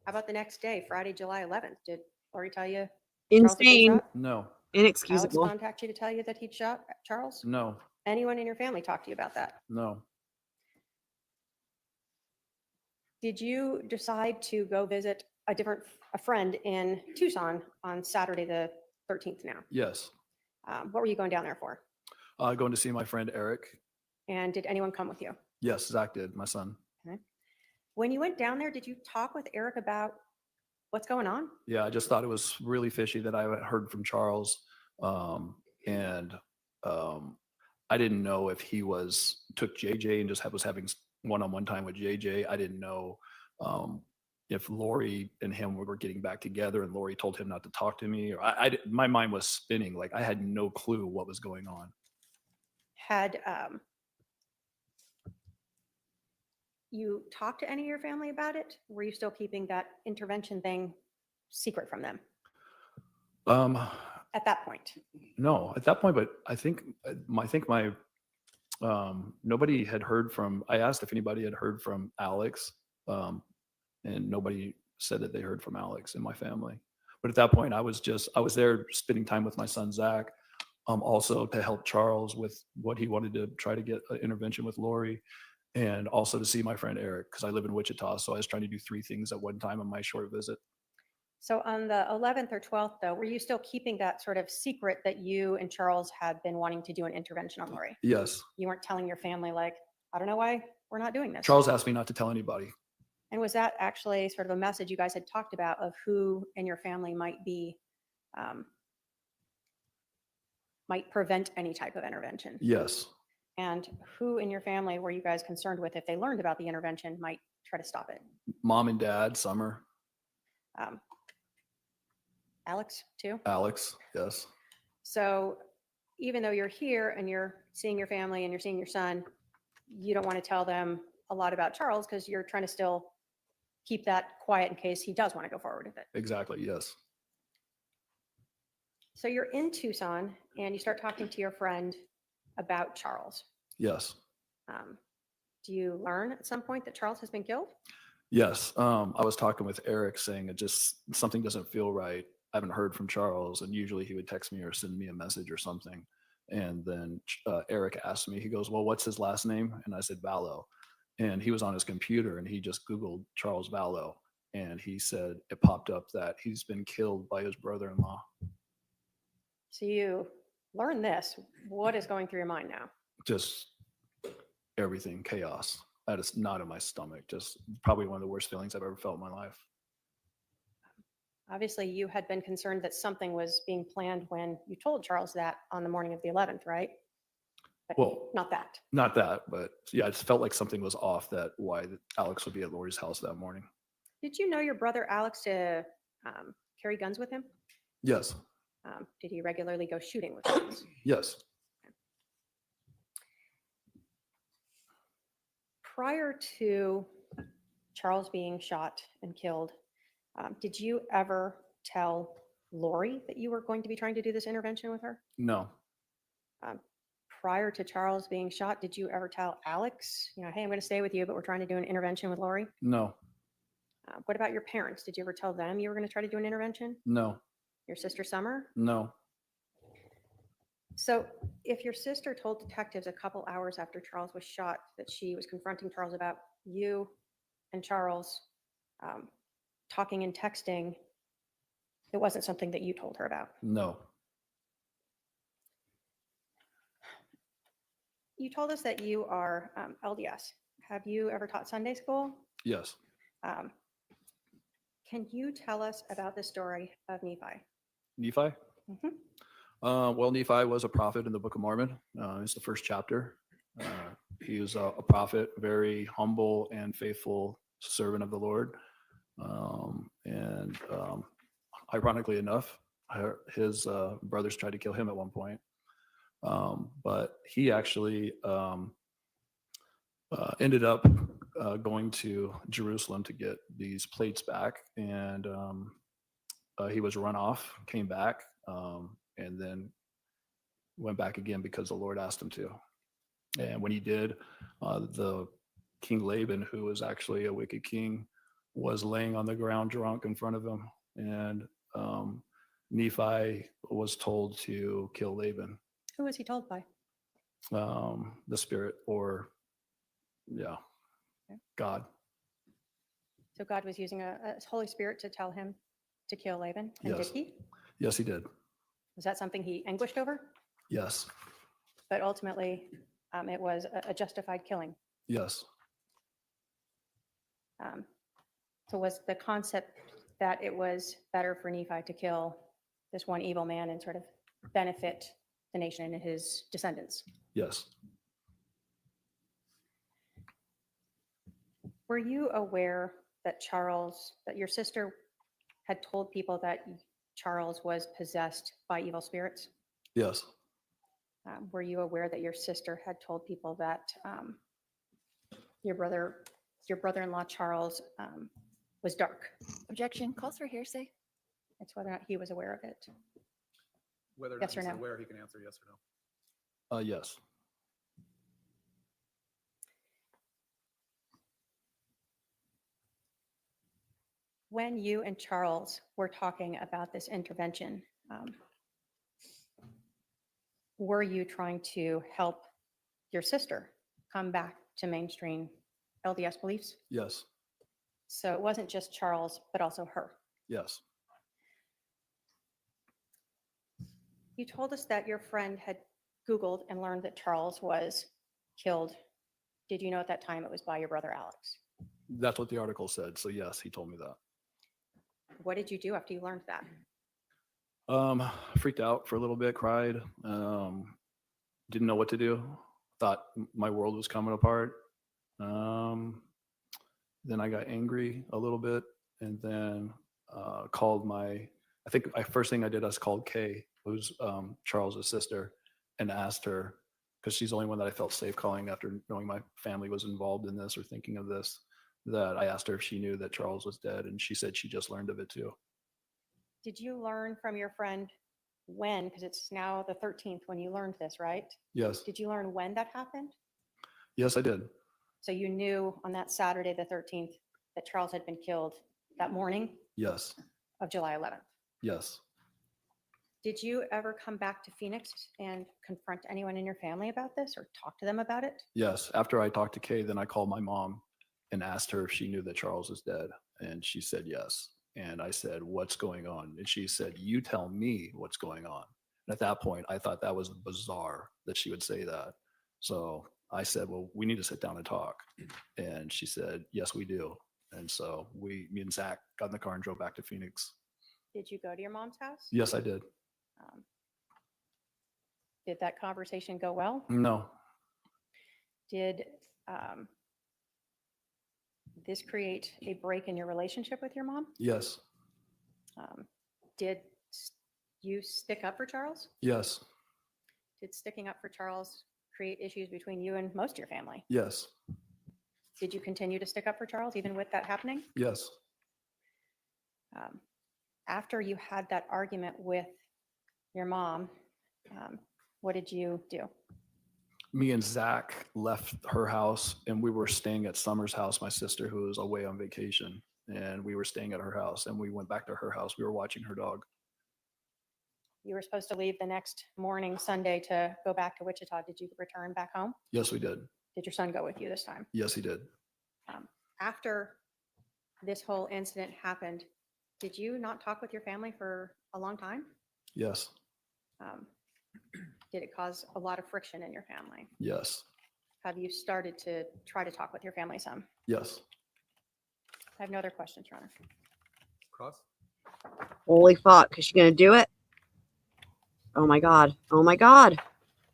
How about the next day, Friday, July 11th? Did Lori tell you Charles had been Insane. shot? No. Alex Inexcusable. contact you to tell you that he'd shot Charles? No. Anyone in your family talk to you about that? No. Did you decide to go visit a friend in Tucson on Saturday the 13th now? Yes. What were you going down there for? Going to see my friend Eric. And did anyone come with you? Yes, Zach did, my son. When you went down there, did you talk with Eric about what's going on? Yeah, I just thought it was really fishy that I had heard from Charles. And I didn't know if he took JJ and just was having one-on-one time with JJ. I didn't know if Lori and him were getting back together and Lori told him not to talk to me. Or my mind was spinning. Like I had no clue what was going on. Had you talked to any of your family about it? Were you still keeping that intervention thing secret from them at that point? No, at that point, but I think my nobody had heard from. I asked if anybody had heard from Alex, and nobody said that they heard from Alex in my family. But at that point, I was there spending time with my son Zach, also to help Charles with what he wanted to try to get an intervention with Lori, and also to see my friend Eric because I live in Wichita. So I was trying to do 3 things at one time on my short visit. So on the 11th or 12th, though, were you still keeping that sort of secret that you and Charles had been wanting to do an intervention on Lori? Yes. You weren't telling your family, like, I don't know why we're not doing this. Charles asked me not to tell anybody. And was that actually sort of a message you guys had talked about of who in your family might prevent any type of intervention? Yes. And who in your family were you guys concerned with if they learned about the intervention might try to stop it? Mom and Dad, Summer, Alex, too? Alex. Yes. So even though you're here and you're seeing your family and you're seeing your son, you don't want to tell them a lot about Charles because you're trying to still keep that quiet in case he does want to go forward with it. Exactly. Yes. So you're in Tucson and you start talking to your friend about Charles. Yes. Do you learn at some point that Charles has been killed? Yes. I was talking with Eric saying something doesn't feel right. I haven't heard from Charles, and usually he would text me or send me a message or something. And then Eric asked me, he goes, well, what's his last name? And I said, Vallow. And he was on his computer and he just Googled Charles Vallow. And he said, it popped up that he's been killed by his brother-in-law. So you learn this. What is going through your mind now? Just everything, chaos. I had a knot in my stomach. Just probably one of the worst feelings I've ever felt in my life. Obviously, you had been concerned that something was being planned when you told Charles that on the morning of the 11th, right? But Well, not that. Not that, but yeah, it felt like something was off that why Alex would be at Lori's house that morning. Did you know your brother Alex to carry guns with him? Yes. Did he regularly go shooting with guns? Yes. Prior to Charles being shot and killed, did you ever tell Lori that you were going to be trying to do this intervention with her? No. Prior to Charles being shot, did you ever tell Alex, hey, I'm going to stay with you, but we're trying to do an intervention with Lori? No. What about your parents? Did you ever tell them you were going to try to do an intervention? No. Your sister Summer? No. So if your sister told detectives a couple hours after Charles was shot that she was confronting Charles about you and Charles talking and texting, it wasn't something that you told her about. No. You told us that you are LDS. Have you ever taught Sunday school? Yes. Can you tell us about the story of Nephi? Nephi? Mhm. Well, Nephi was a prophet in the Book of Mormon. It's the first chapter. He was a prophet, very humble and faithful servant of the Lord. Ironically enough, his brothers tried to kill him at one point. But he actually ended up going to Jerusalem to get these plates back. And he was run off, came back, and then went back again because the Lord asked him to. And when he did, the King Laban, who was actually a wicked king, was laying on the ground drunk in front of him. And Nephi was told to kill Laban. Who was he told by? The spirit, or Okay. God. So God was using a Holy Spirit to tell him to kill Laban, and Yes. did he? Yes, he did. Was that something he anguished over? Yes. But ultimately, it was a justified killing. Yes. So was the concept that it was better for Nephi to kill this one evil man and sort of benefit the nation and his descendants? Yes. Were you aware that your sister had told people that Charles was possessed by evil spirits? Yes. Were you aware that your sister had told people that your brother-in-law Charles was dark? Objection. Calls for hearsay. It's whether or not he was aware of it. Whether or Yes not or he's no? aware, he can answer yes or no. Yes. When you and Charles were talking about this intervention, were you trying to help your sister come back to mainstream LDS beliefs? Yes. So it wasn't just Charles, but also her. Yes. You told us that your friend had Googled and learned that Charles was killed. Did you know at that time it was by your brother Alex? That's what the article said. So yes, he told me that. What did you do after you learned that? Freaked out for a little bit, cried, didn't know what to do, thought my world was coming apart. Then I got angry a little bit, and then called first thing I did, I called Kay, who's Charles's sister, and asked her, because she's the only one that I felt safe calling after knowing my family was involved in this or thinking of this, that I asked her if she knew that Charles was dead, and she said she just learned of it too. Did you learn from your friend when, because it's now the 13th when you learned this, right? Yes. Did you learn when that happened? Yes, I did. So you knew on that Saturday, the 13th, that Charles had been killed that morning Yes. of July 11th. Yes. Did you ever come back to Phoenix and confront anyone in your family about this or talk to them about it? Yes. After I talked to Kay, then I called my mom and asked her if she knew that Charles was dead. And she said yes. And I said, what's going on? And she said, you tell me what's going on. And at that point, I thought that was bizarre that she would say that. So I said, well, we need to sit down and talk. And she said, yes, we do. And so me and Zach got in the car and drove back to Phoenix. Did you go to your mom's house? Yes, I did. Did that conversation go well? No. Did this create a break in your relationship with your mom? Yes. Did you stick up for Charles? Yes. Did sticking up for Charles create issues between you and most of your family? Yes. Did you continue to stick up for Charles even with that happening? Yes. After you had that argument with your mom, what did you do? Me and Zach left her house, and we were staying at Summer's house, my sister, who was away on vacation. And we were staying at her house, and we went back to her house. We were watching her dog. You were supposed to leave the next morning, Sunday, to go back to Wichita. Did you return back home? Yes, we did. Did your son go with you this time? Yes, he did. After this whole incident happened, did you not talk with your family for a long time? Yes. Did it cause a lot of friction in your family? Yes. Have you started to try to talk with your family some? Yes. I have no other questions, Your Honor. Cross? Holy fuck. Is she going to do it? Oh my God. Oh my God.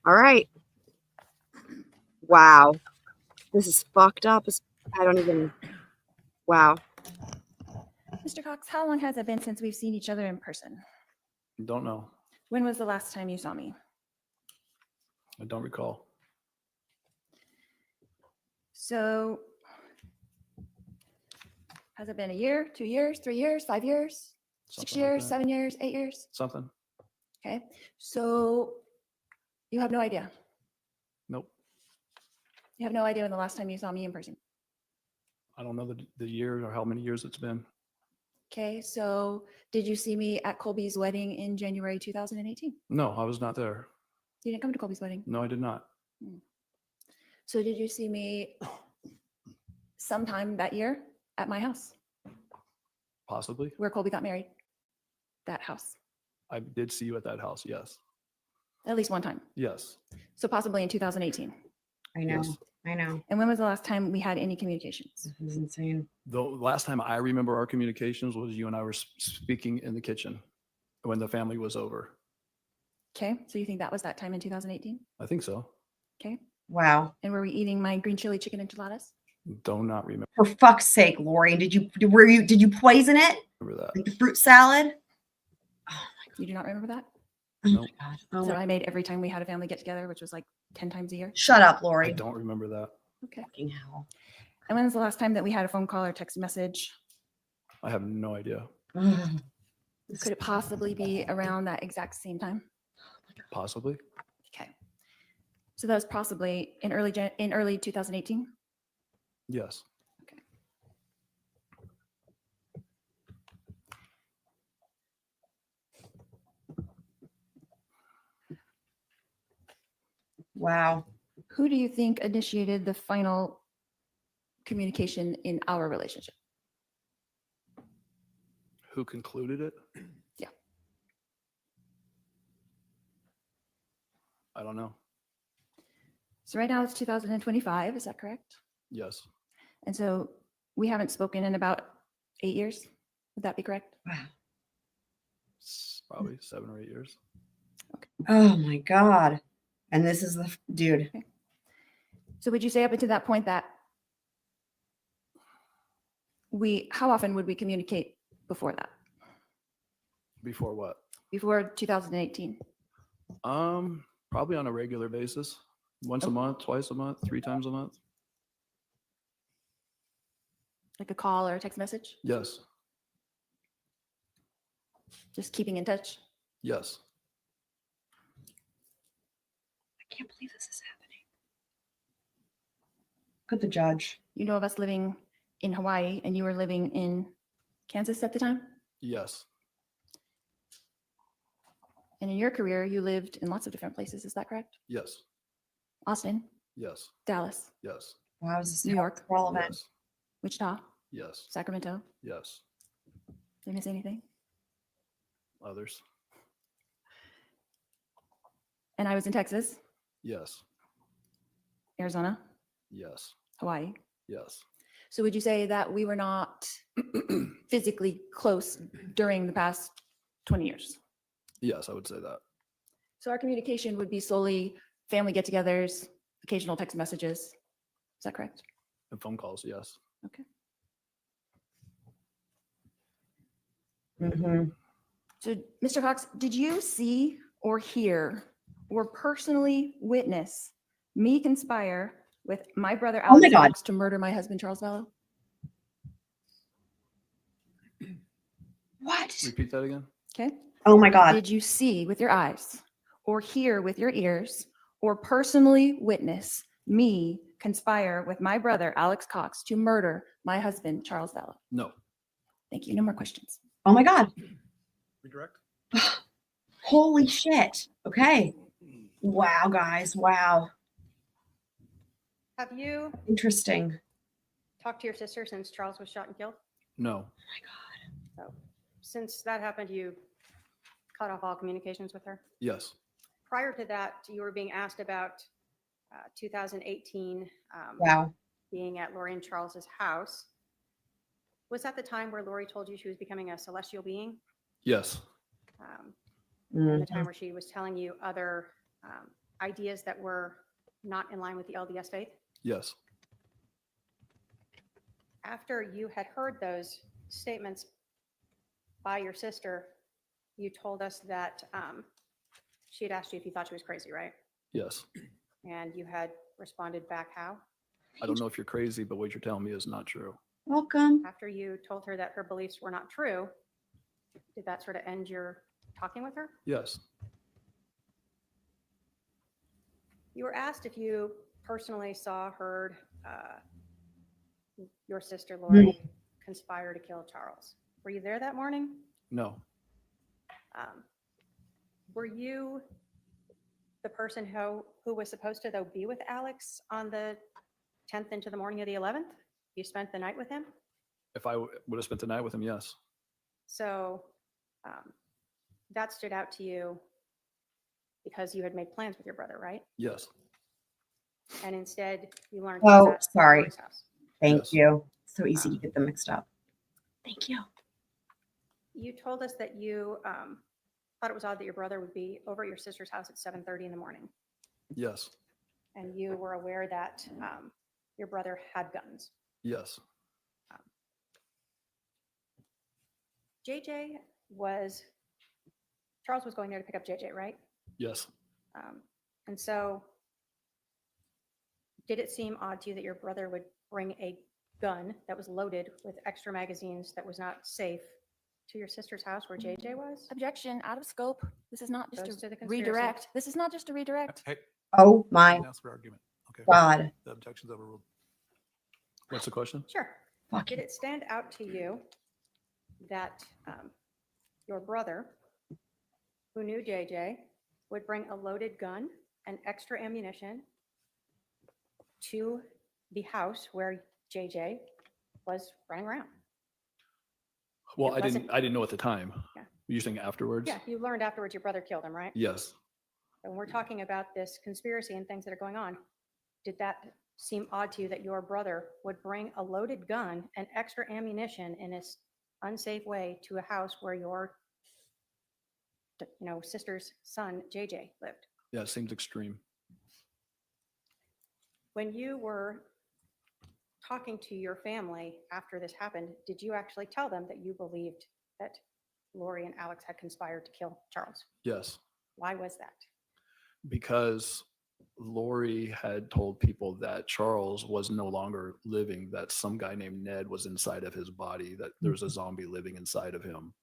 All right. Wow. This is fucked up. I don't even. Wow. Mr. Cox, how long has it been since we've seen each other in person? Don't know. When was the last time you saw me? I don't recall. So, has it been a year, 2 years, 3 years, 5 years, 6 Something like years, that. 7 years, 8 years? Something. Okay. So, you have no idea. Nope. You have no idea when the last time you saw me in person. I don't know the year or how many years it's been. Okay. So, did you see me at Colby's wedding in January 2018? No, I was not there. You didn't come to Colby's wedding. No, I did not. So, did you see me sometime that year at my house Possibly. where Colby got married? That house. I did see you at that house. Yes. At least one time. Yes. So, possibly in 2018. I know. Yes. I know. And when was the last time we had any communications? This is insane. The last time I remember our communications was you and I were speaking in the kitchen when the family was over. Okay. So, you think that was that time in 2018? I think so. Okay. Wow. And were we eating my green chili chicken enchiladas? Do not remember For fuck's sake, Lori, did you poison it? that. Like the fruit salad? You do not remember that? Oh Nope. my God. Oh So my, I made every time we had a family get together, which was like 10 times a year. shut up, I Lori. don't remember that. Okay. Fucking hell. And when was the last time that we had a phone call or text message? I have no idea. Ugh. Could it possibly be around that exact same time? Possibly. Okay. So that was possibly in early 2018. Yes. Wow. Who do you think initiated the final communication in our relationship? Who concluded it? Yeah. I don't know. So right now it's 2025. Is that correct? Yes. And so we haven't spoken in about 8 years. Would that be correct? Wow. It's probably 7 or 8 years. Oh my God. And this is the dude. So would you say up until that point that how often would we communicate before that? Before what? Before 2018? Probably on a regular basis. Once a month, twice a month, 3 times a month. Like a call or a text message? Yes. Just keeping in touch? Yes. I can't believe this is happening. Look at the judge. You know of us living in Hawaii and you were living in Kansas at the time? Yes. And in your career, you lived in lots of different places. Is that correct? Yes. Austin, Yes. Dallas, Yes. Wow, is this New York, relevant? Yes. Wichita, Yes. Sacramento. Yes. Did I miss anything? Others. And I was in Texas, Yes. Arizona, Yes. Hawaii. Yes. So would you say that we were not physically close during the past 20 years? Yes, I would say that. So our communication would be solely family get-togethers, occasional text messages. Is that correct? And phone calls, yes. Okay. Mm-hmm. So, Mr. Cox, did you see or hear or personally witness me conspire with my brother Oh my Alex God. Cox to murder my husband Charles Vallow? What? Repeat that again. Okay. Oh my God. Did you see with your eyes or hear with your ears or personally witness me conspire with my brother Alex Cox to murder my husband Charles Vallow? No. Thank you. No more questions. Oh my God. Redirect? Holy shit. Okay. Wow, guys. Wow. Have you Interesting. talked to your sister since Charles was shot and killed? No. So since that happened, you cut off all communications with her? Yes. Prior to that, you were being asked about 2018 Wow. being at Lori and Charles's house. Was that the time where Lori told you she was becoming a celestial being? Yes. And the time where she was telling you other ideas that were not in line with the LDS faith? Yes. After you had heard those statements by your sister, you told us that she had asked you if you thought she was crazy, right? Yes. And you had responded back how? I don't know if you're crazy, but what you're telling me is not true. Welcome. After you told her that her beliefs were not true, did that sort of end your talking with her? Yes. You were asked if you personally saw, heard your sister Lori conspire to kill Charles. Were you there that morning? No. Were you the person who was supposed to, though, be with Alex on the 10th into the morning of the 11th? You spent the night with him? If I would have spent the night with him, yes. So that stood out to you because you had made plans with your brother, right? Yes. And instead, you learned. Oh, that at sorry. Lori's house. Thank Yes. you. So easy to get them mixed up. Thank you. You told us that you thought it was odd that your brother would be over at your sister's house at 7:30 in the morning, Yes. and you were aware that your brother had guns. Yes. Charles was going there to pick up JJ, right? Yes. And so did it seem odd to you that your brother would bring a gun that was loaded with extra magazines that was not safe to your sister's house where JJ was? Objection, out of scope. This is not Goes just to a the conspiracy. redirect. This is not just a redirect. Hey, Oh my and ask for argument. Okay. God. The objection's overruled. What's the question? Sure. Fuck. Did it stand out to you that your brother, who knew JJ, would bring a loaded gun and extra ammunition to the house where JJ was running around? Well, It I didn't know at the time. Yeah. You're saying afterwards? Yeah, you learned afterwards your brother killed him, right? Yes. And we're talking about this conspiracy and things that are going on. Did that seem odd to you that your brother would bring a loaded gun and extra ammunition in this unsafe way to a house where your sister's son, JJ, lived? Yeah, it seems extreme. When you were talking to your family after this happened, did you actually tell them that you believed that Lori and Alex had conspired to kill Charles? Yes. Why was that? Because Lori had told people that Charles was no longer living, that some guy named Ned was inside of his body, that there was a zombie living inside of him.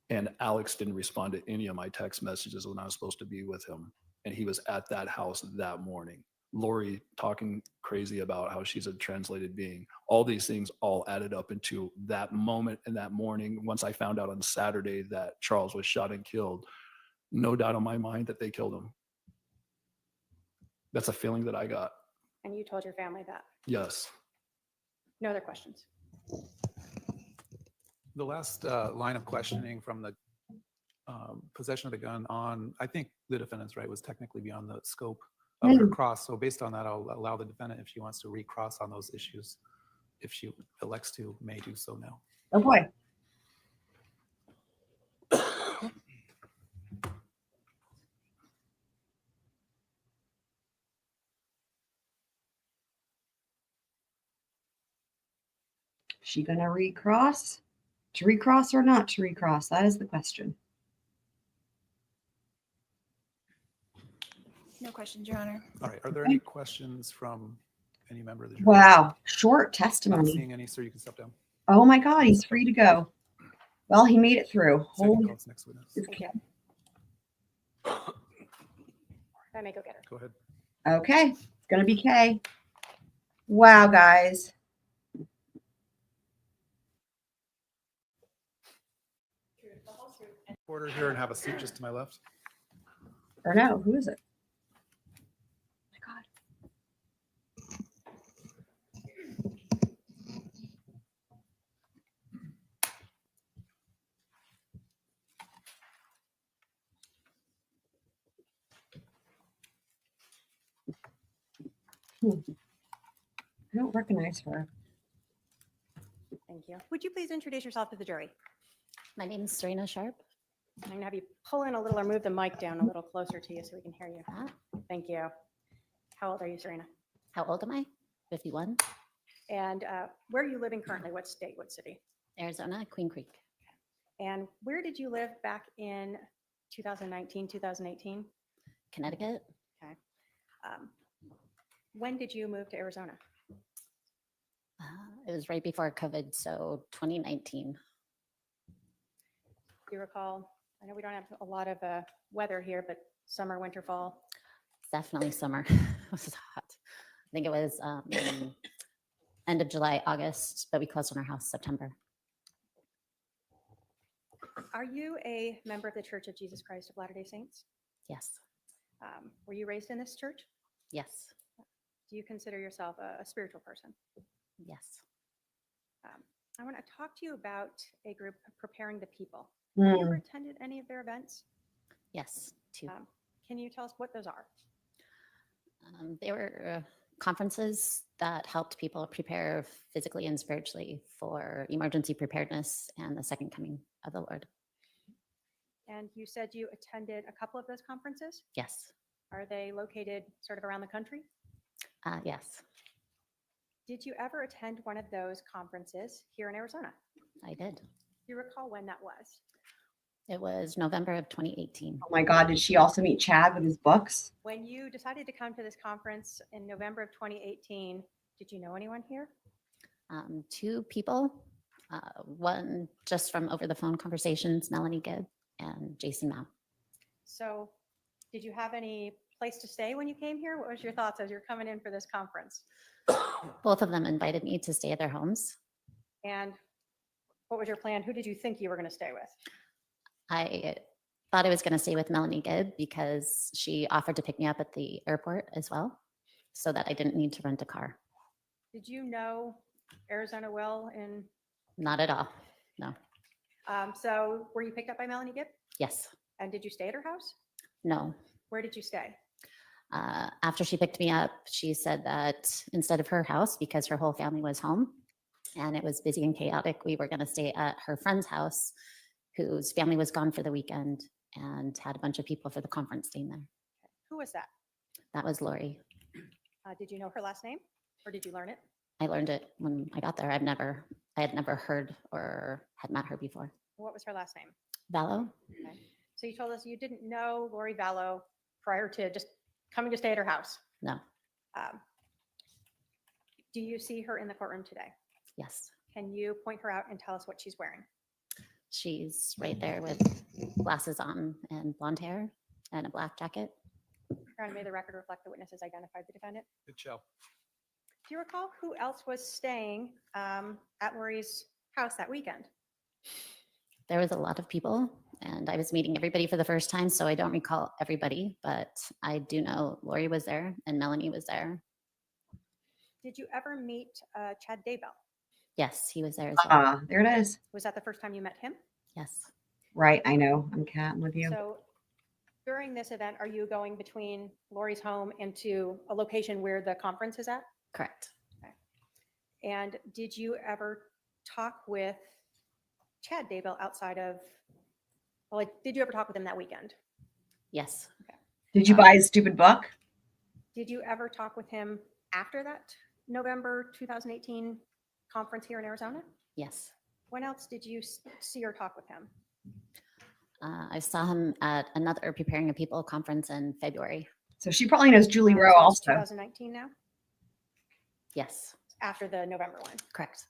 And Alex didn't respond to any of my text messages when I was supposed to be with him. And he was at that house that morning. Lori talking crazy about how she's a translated being. All these things all added up into that moment and that morning. Once I found out on Saturday that Charles was shot and killed, no doubt in my mind that they killed him. That's a feeling that I got. And you told your family that? Yes. No other questions? The last line of questioning from the possession of the gun on, I think the defendant's right, was technically beyond the scope of her cross. So based on that, I'll allow the defendant, if she wants to recross on those issues, if she elects to, may do so now. Oh boy. She gonna recross? To recross or not to recross? That is the question. No questions, Your Honor. All right. Are there any questions from any member of the jury? Wow. Short Not testimony. seeing any, sir. You can step down. Oh my God. He's free to go. Well, he made it through. Second Holy. call, it's next witness. Thank you. I may go get her. Go ahead. Okay. It's gonna be Kay. Wow, guys. Order here and have a seat just to my left. Or no, who is it? Oh my God. I don't recognize her. Thank you. Would you please introduce yourself to the jury? My name is Sarena Sharpe. I'm going to have you pull in a little or move the mic down a little closer to you so we can hear you. Ah, Thank you. How old are you, Sarena? How old am I? 51. And where are you living currently? What state, what city? Arizona, Queen Creek. And where did you live back in 2019, 2018? Connecticut. Okay. When did you move to Arizona? It was right before COVID, so 2019. Do you recall? I know we don't have a lot of weather here, but summer, winter, fall. Definitely summer. It was hot. I think it was end of July, August, but we closed on our house September. Are you a member of the Church of Jesus Christ of Latter-day Saints? Yes. Were you raised in this church? Yes. Do you consider yourself a spiritual person? Yes. I want to talk to you about a group preparing the people. Have you ever attended any of their events? Yes. Two. Can you tell us what those are? They were conferences that helped people prepare physically and spiritually for emergency preparedness and the second coming of the Lord. And you said you attended a couple of those conferences. Yes. Are they located sort of around the country? Yes, Did you ever attend one of those conferences here in Arizona? I did. Do you recall when that was? It was November of 2018. Oh my God, did she also meet Chad with his books? When you decided to come to this conference in November of 2018, did you know anyone here? Two people, one just from over the phone conversations, Melanie Gibb and Jason Mao. So did you have any place to stay when you came here? What was your thoughts as you're coming in for this conference? Both of them invited me to stay at their homes. And what was your plan? Who did you think you were going to stay with? I thought I was going to stay with Melanie Gibb because she offered to pick me up at the airport as well, so that I didn't need to rent a car. Did you know Arizona well? Not at all. No. So were you picked up by Melanie Gibb? Yes. And did you stay at her house? No. Where did you stay? After she picked me up, she said that instead of her house, because her whole family was home and it was busy and chaotic, we were going to stay at her friend's house, whose family was gone for the weekend and had a bunch of people for the conference staying there. Who was that? That was Lori. Did you know her last name or did you learn it? I learned it when I got there. I had never heard or had met her before. What was her last name? Vallow? So you told us you didn't know Lori Vallow prior to just coming to stay at her house. No. Do you see her in the courtroom today? Yes. Can you point her out and tell us what she's wearing? She's right there with glasses on and blonde hair and a black jacket. Your Honor, may the record reflect the witnesses identified the defendant. Good show. Do you recall who else was staying at Lori's house that weekend? There was a lot of people and I was meeting everybody for the first time, so I don't recall everybody, but I do know Lori was there and Melanie was there. Did you ever meet Chad Daybell? Yes, he was there as well. There it is. Was that the first time you met him? Yes. Right, I know. I'm catting with you. So during this event, are you going between Lori's home and to a location where the conference is at? Correct. And did you ever talk with Chad Daybell outside of, well, like, did you ever talk with him that weekend? Yes. Did you buy his stupid book? Did you ever talk with him after that November 2018 conference here in Arizona? Yes. When else did you see or talk with him? I saw him at another Preparing a People conference in February. So she probably knows Julie Rowe So it's also. 2019 now, Yes. after the November one. Correct.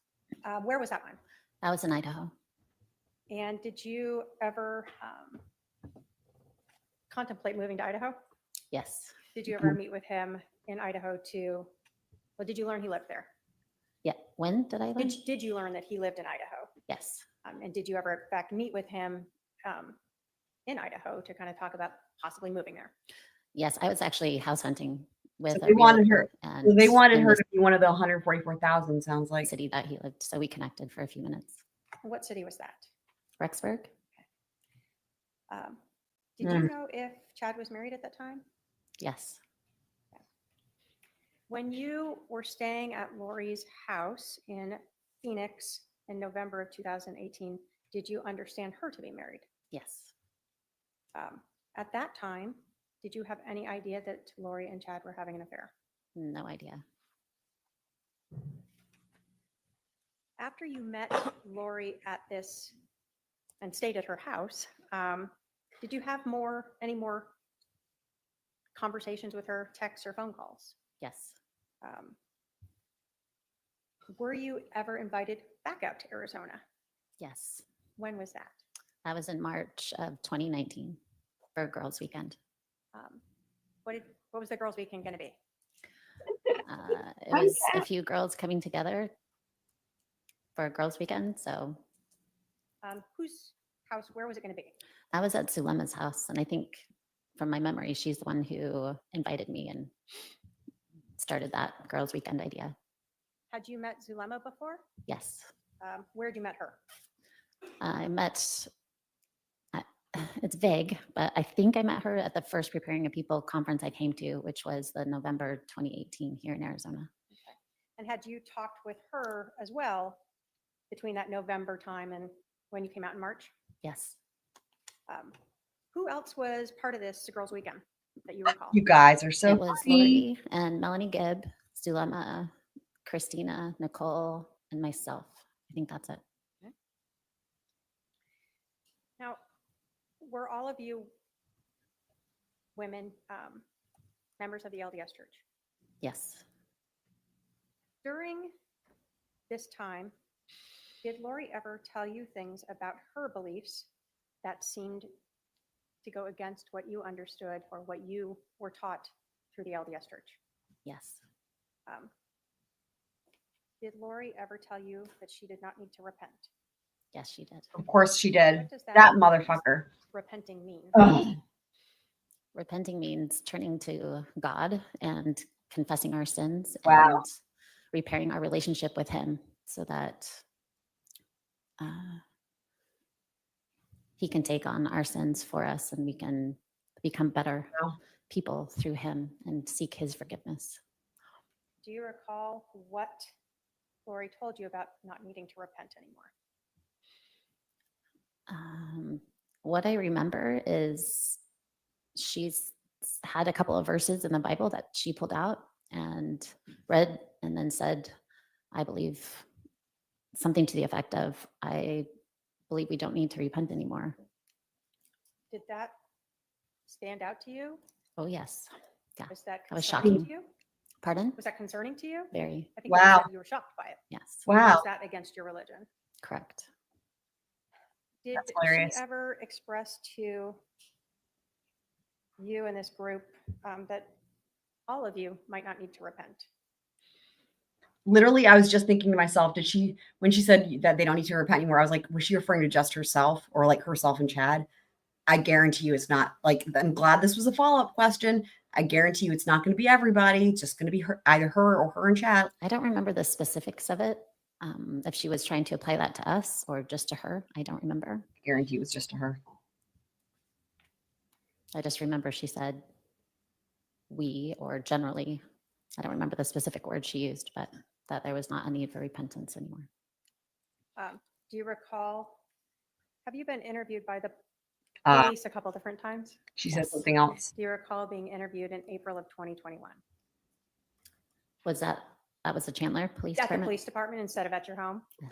Where was that one? That was in Idaho. And did you ever contemplate moving to Idaho? Yes. Did you ever meet with him in Idaho to, well, did you learn he lived there? Yeah. When did I learn? Did you learn that he lived in Idaho? Yes. And did you ever, in fact, meet with him in Idaho to kind of talk about possibly moving there? Yes. I was actually house hunting with. So a they wanted her. realtor So they and wanted in her the to be one of the 144,000. Sounds like. city that he lived. So we connected for a few minutes. What city was that? Rexburg? Did you know if Chad was married at that time? Yes. When you were staying at Lori's house in Phoenix in November of 2018, did you understand her to be married? Yes. At that time, did you have any idea that Lori and Chad were having an affair? No idea. After you met Lori at this and stayed at her house, did you have any more conversations with her, texts or phone calls? Yes. Were you ever invited back out to Arizona? Yes. When was that? That was in March of 2019 for Girls Weekend. What was the girls' weekend going to be? It was a few girls coming together for a girls' weekend. So Whose house? Where was it going to be? I was at Zulema's house, and I think from my memory, she's the one who invited me and started that girls' weekend idea. Had you met Zulema before? Yes. Where did you met her? I met, it's vague, but I think I met her at the first Preparing a People conference I came to, which was the November 2018 here in Arizona. Okay. And had you talked with her as well between that November time and when you came out in March? Yes. Who else was part of this girls' weekend that you recall? You guys are so It was funny. Lori and Melanie Gibb, Zulema, Christina, Nicole, and myself. I think that's it. Now, were all of you women members of the LDS Church? Yes. During this time, did Lori ever tell you things about her beliefs that seemed to go against what you understood or what you were taught through the LDS Church? Yes. Did Lori ever tell you that she did not need to repent? Yes, she did. Of course she did. What does That motherfucker. repenting mean? Ugh. Repenting means turning to God and confessing our sins Wow. and repairing our relationship with Him so that He can take on our sins for us and we can become better Wow. people through Him and seek His forgiveness. Do you recall what Lori told you about not needing to repent anymore? What I remember is she's had a couple of verses in the Bible that she pulled out and read and then said, I believe something to the effect of, I believe we don't need to repent anymore. Did that stand out to you? Oh, yes. Yeah. Was that That was concerning shocking. to you? Pardon? Was that concerning to you? Very. I think you Wow. said you were shocked by it. Yes. Wow. Was that against your religion? Correct. Did That's she hilarious. ever express to you and this group that all of you might not need to repent? Literally, I was just thinking to myself, when she said that they don't need to repent anymore, I was like, was she referring to just herself or like herself and Chad? I guarantee you it's not. Like, I'm glad this was a follow-up question. I guarantee you it's not going to be everybody. It's just going to be either her or her and Chad. I don't remember the specifics of it. If she was trying to apply that to us or just to her, I don't remember. I guarantee it was just to her. I just remember she said we, or generally, I don't remember the specific word she used, but that there was not a need for repentance anymore. Do you recall, have you been interviewed by the Uh, police a couple different times? she said Yes. something else. Do you recall being interviewed in April of 2021? Was that was the Chandler Police At the Department? police department instead of at your home? Yes.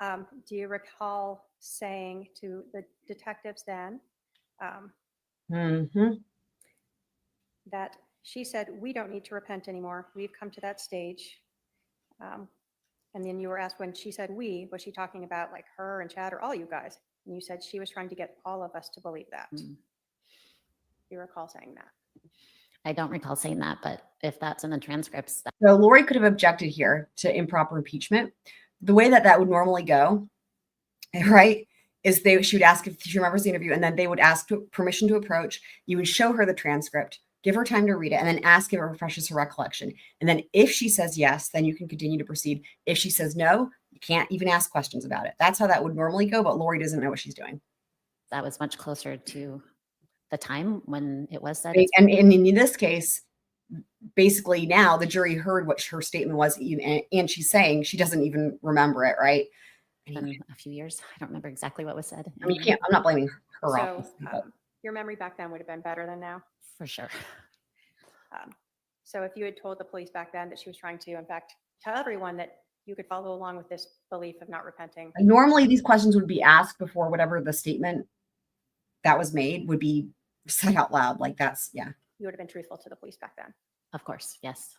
Okay. Do you recall saying to the detectives then Mm-hmm. that she said, we don't need to repent anymore. We've come to that stage. And then you were asked when she said we, was she talking about like her and Chad or all you guys? And you said she was trying to get all of us to believe that. Do you recall saying that? I don't recall saying that, but if that's in the transcripts, So Lori could have objected here to improper impeachment. The way that would normally go, right, is she would ask if she remembers the interview, and then they would ask permission to approach. You would show her the transcript, give her time to read it, and then ask if it refreshes her recollection. And then if she says yes, then you can continue to proceed. If she says no, you can't even ask questions about it. That's how that would normally go, but Lori doesn't know what she's doing. that was much closer to the time when it was said. And in this case, basically now the jury heard what her statement was, and she's saying she doesn't even remember it, right? Been a few years. I don't remember exactly what was said. I mean, I'm not blaming her. So obviously, but your memory back then would have been better than now. For sure. So if you had told the police back then that she was trying to, in fact, tell everyone that you could follow along with this belief of not repenting. Normally, these questions would be asked before whatever the statement that was made would be said out loud. Like that's, yeah. You would have been truthful to the police back then. Of course, yes.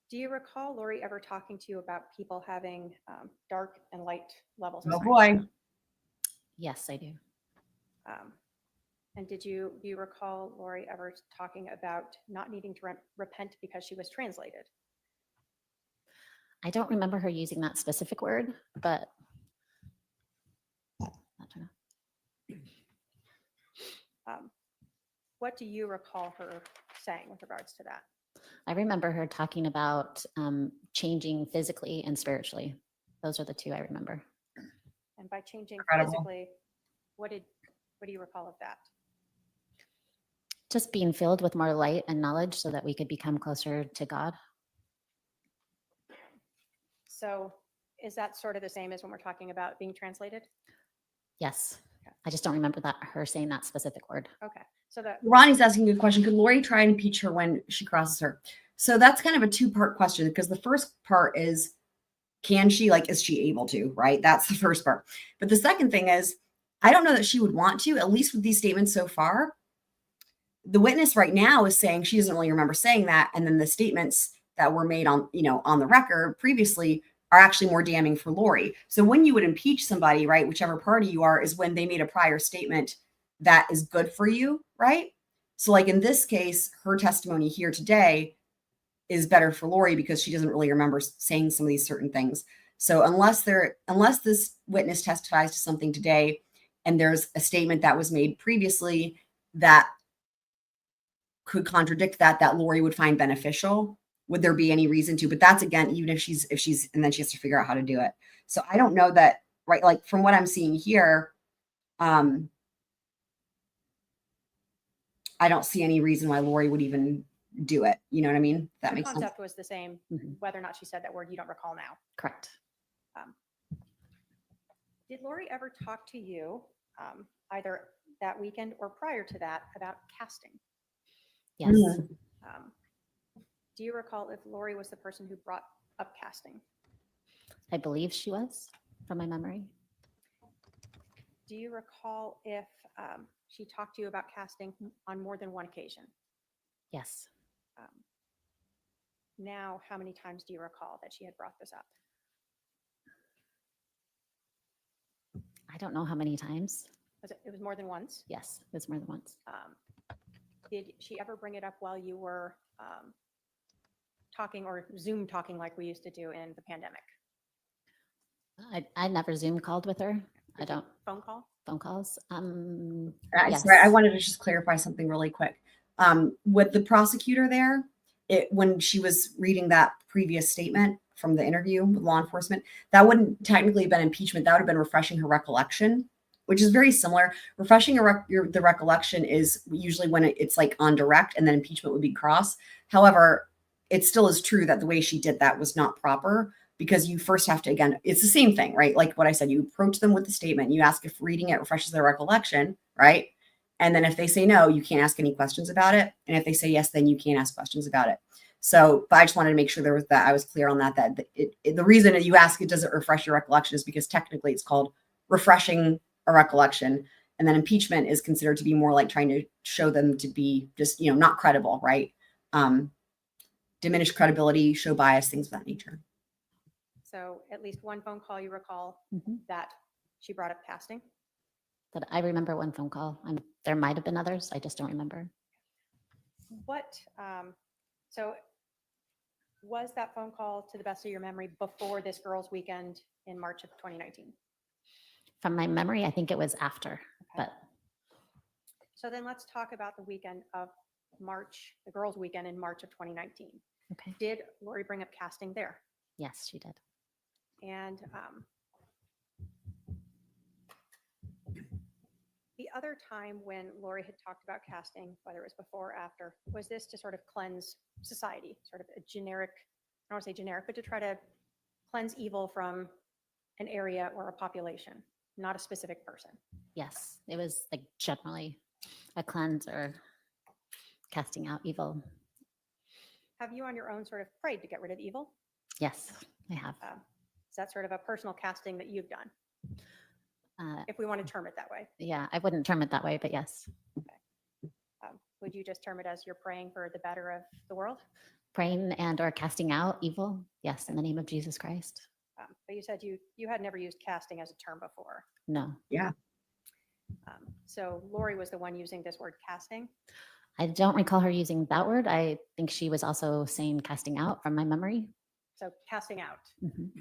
Do you recall Lori ever talking to you about people having dark and light levels? of Oh sign? boy. Yes, I do. And do you recall Lori ever talking about not needing to repent because she was translated? I don't remember her using that specific word, but I don't know. What do you recall her saying with regards to that? I remember her talking about changing physically and spiritually. Those are the two I remember. And by changing Incredible. physically, what do you recall of that? Just being filled with more light and knowledge so that we could become closer to God. So is that sort of the same as when we're talking about being translated? Yes. I just don't remember her saying that specific word. Okay. So that Ronnie's asking a good question. Could Lori try and impeach her when she crosses her? So that's kind of a two-part question, because the first part is, can she, like, is she able to, right? That's the first part. But the second thing is, I don't know that she would want to, at least with these statements so far. The witness right now is saying she doesn't really remember saying that. And then the statements that were made on, on the record previously are actually more damning for Lori. So when you would impeach somebody, right, whichever party you are, is when they made a prior statement that is good for you, right? So like in this case, her testimony here today is better for Lori because she doesn't really remember saying some of these certain things. So unless this witness testifies to something today and there's a statement that was made previously that could contradict that Lori would find beneficial, would there be any reason to? But that's, again, even if she's, and then she has to figure out how to do it. So I don't know that, right? Like from what I'm seeing here, I don't see any reason why Lori would even do it. You know what I mean? That the makes sense. concept was the same, Mhm. whether or not she said that word, you don't recall now. Correct. Did Lori ever talk to you either that weekend or prior to that about casting? Yes. Mhm. Do you recall if Lori was the person who brought up casting? I believe she was, from my memory. Do you recall if she talked to you about casting on more than one occasion? Yes. Now, how many times do you recall that she had brought this up? I don't know how many times. It was more than once? Yes, it was more than once. Did she ever bring it up while you were talking or Zoom talking like we used to do in the pandemic? I never Zoom called with her. I don't. Phone call? Phone calls. Sorry, I wanted to just clarify something really quick. With the prosecutor there, when she was reading that previous statement from the interview with law enforcement, that wouldn't technically have been impeachment. That would have been refreshing her recollection, which is very similar. Refreshing the recollection is usually when it's like on direct, and then impeachment would be cross. However, it still is true that the way she did that was not proper, because you first have to, again, it's the same thing, right? Like what I said, you approach them with the statement, you ask if reading it refreshes their recollection, right? And then if they say no, you can't ask any questions about it. And if they say yes, then you can't ask questions about it. So, but I just wanted to make sure I was clear on that the reason that you ask it, does it refresh your recollection, is because technically it's called refreshing a recollection. And then impeachment is considered to be more like trying to show them to be just, not credible, right? Diminish credibility, show bias, things of that nature. So at least one phone call you recall Mhm. that she brought up casting? But I remember one phone call. There might have been others. I just don't remember. So was that phone call, to the best of your memory, before this girls' weekend in March of 2019? From my memory, I think it was after, but So then let's talk about the weekend of March, the girls' weekend in March of 2019. okay. Did Lori bring up casting there? Yes, she did. And the other time when Lori had talked about casting, whether it was before or after, was this to sort of cleanse society, sort of a generic, I don't want to say generic, but to try to cleanse evil from an area or a population, not a specific person? Yes, it was like generally a cleanse or casting out evil. Have you on your own sort of prayed to get rid of evil? Yes, I have. Is that sort of a personal casting that you've done, Uh, if we want to term it that way? yeah, I wouldn't term it that way, but yes. Would you just term it as you're praying for the better of the world? Praying and or casting out evil. Yes, in the name of Jesus Christ. But you said you had never used casting as a term before. No, So Lori was the one using this word casting. I don't recall her using that word. I think she was also saying casting out from my memory. So casting out. Mhm.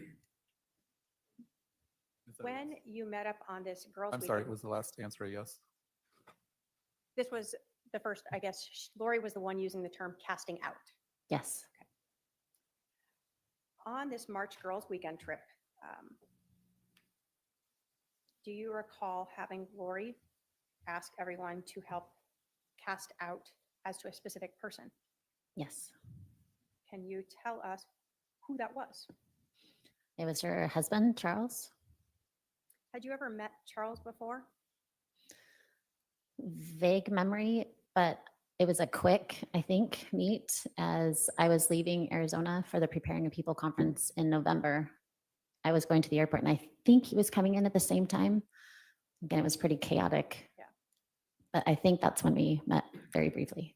Is that a When yes? you met up on this girls' I'm sorry, weekend, was the last answer a yes? this was the first, I guess, Lori was the one using the term casting out. Yes. On this March girls' weekend trip, do you recall having Lori ask everyone to help cast out as to a specific person? Yes. Can you tell us who that was? It was her husband, Charles. Had you ever met Charles before? Vague memory, but it was a quick, I think, meet as I was leaving Arizona for the Preparing of People conference in November. I was going to the airport and I think he was coming in at the same time. Again, it was pretty chaotic. Yeah. But I think that's when we met very briefly.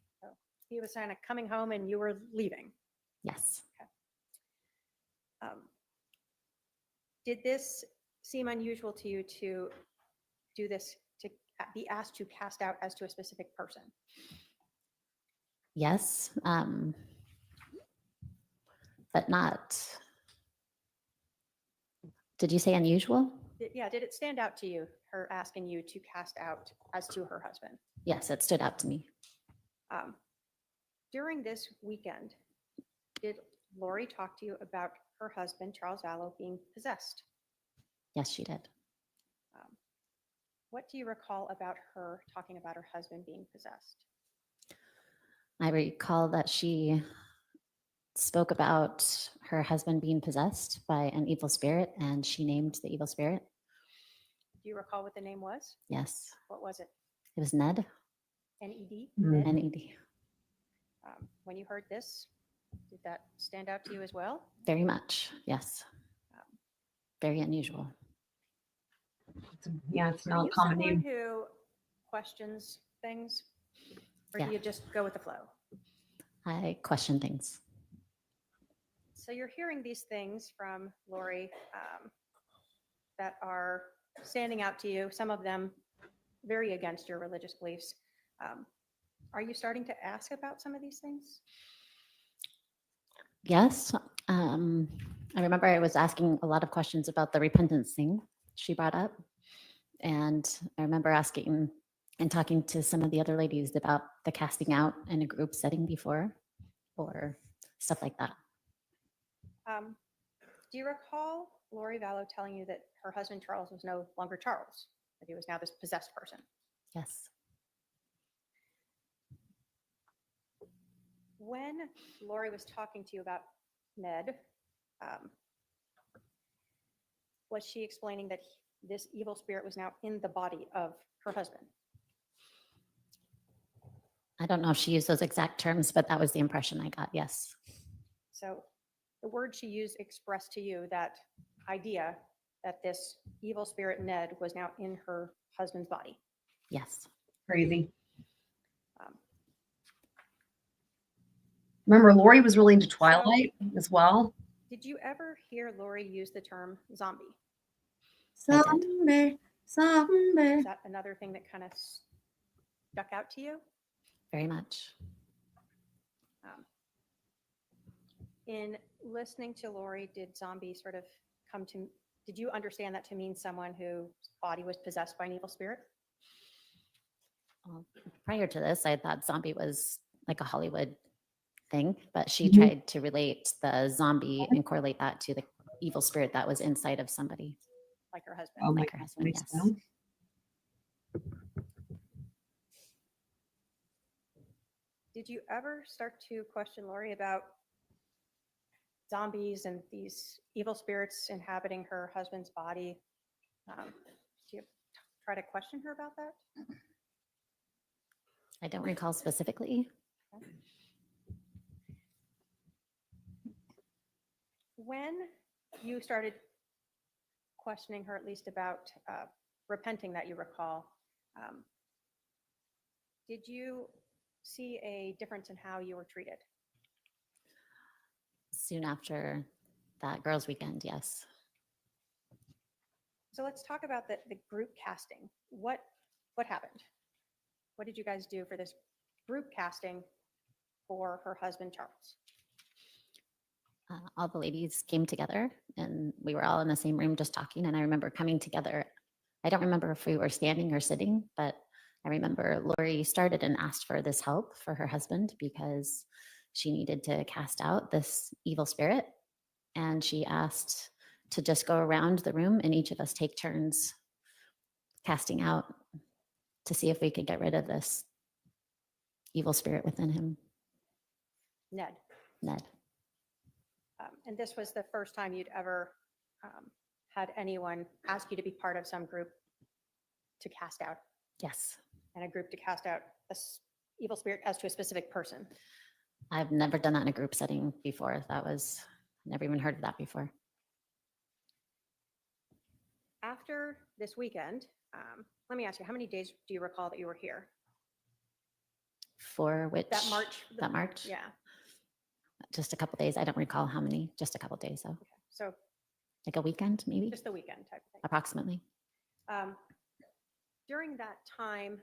He was kind of coming home and you were leaving. Yes. Did this seem unusual to you to do this, to be asked to cast out as to a specific person? Yes. But not. Did you say unusual? Did it stand out to you, her asking you to cast out as to her husband? Yes, it stood out to me. During this weekend, did Lori talk to you about her husband, Charles Vallow, being possessed? Yes, she did. What do you recall about her talking about her husband being possessed? I recall that she spoke about her husband being possessed by an evil spirit, and she named the evil spirit. Do you recall what the name was? Yes, What was it? it was Ned, N-E-D? Mm. Ned? N-E-D. When you heard this, did that stand out to you as well? Very much, yes. Very unusual. Yeah, it's Are not a you common someone name. who questions things, or Yeah. do you just go with the flow? I question things. So you're hearing these things from Lori that are standing out to you, some of them very against your religious beliefs. Are you starting to ask about some of these things? Yes. I remember I was asking a lot of questions about the repentance thing she brought up. And I remember asking and talking to some of the other ladies about the casting out in a group setting before or stuff like that. Do you recall Lori Vallow telling you that her husband Charles was no longer Charles, that he was now this possessed person? Yes. When Lori was talking to you about Ned, was she explaining that this evil spirit was now in the body of her husband? I don't know if she used those exact terms, but that was the impression I got. Yes. So the word she used expressed to you that idea that this evil spirit Ned was now in her husband's body. Yes. Crazy. Um, Remember, Lori was really into Twilight as well. Did you ever hear Lori use the term zombie? I did. Zombie, zombie. Is that another thing that kind of stuck out to you? Very much. In listening to Lori, did zombie sort of come to, did you understand that to mean someone whose body was possessed by an evil spirit? Well, prior to this, I thought zombie was like a Hollywood thing, but she Mhm. tried to relate the zombie and correlate that to the evil spirit that was inside of somebody, Like her husband? Oh my like her husband. goodness, Yes. no. Did you ever start to question Lori about zombies and these evil spirits inhabiting her husband's body? Do you try to question her about that? I don't recall specifically. When you started questioning her, at least about repenting that you recall, did you see a difference in how you were treated? Soon after that girls' weekend, yes. So let's talk about the group casting. What happened? What did you guys do for this group casting for her husband, Charles? All the ladies came together and we were all in the same room just talking. And I remember coming together. I don't remember if we were standing or sitting, but I remember Lori started and asked for this help for her husband because she needed to cast out this evil spirit. And she asked to just go around the room and each of us take turns casting out to see if we could get rid of this evil spirit within him. Ned. And this was the first time you'd ever had anyone ask you to be part of some group to cast out, Yes. and a group to cast out evil spirit as to a specific person. I've never done that in a group setting before. Never even heard of that before. After this weekend, let me ask you, how many days do you recall that you were here? For which? That March? That March? Yeah. Just a couple days. I don't recall how many, just a couple days. So So like a weekend, maybe, just the weekend type of thing. approximately. During that time,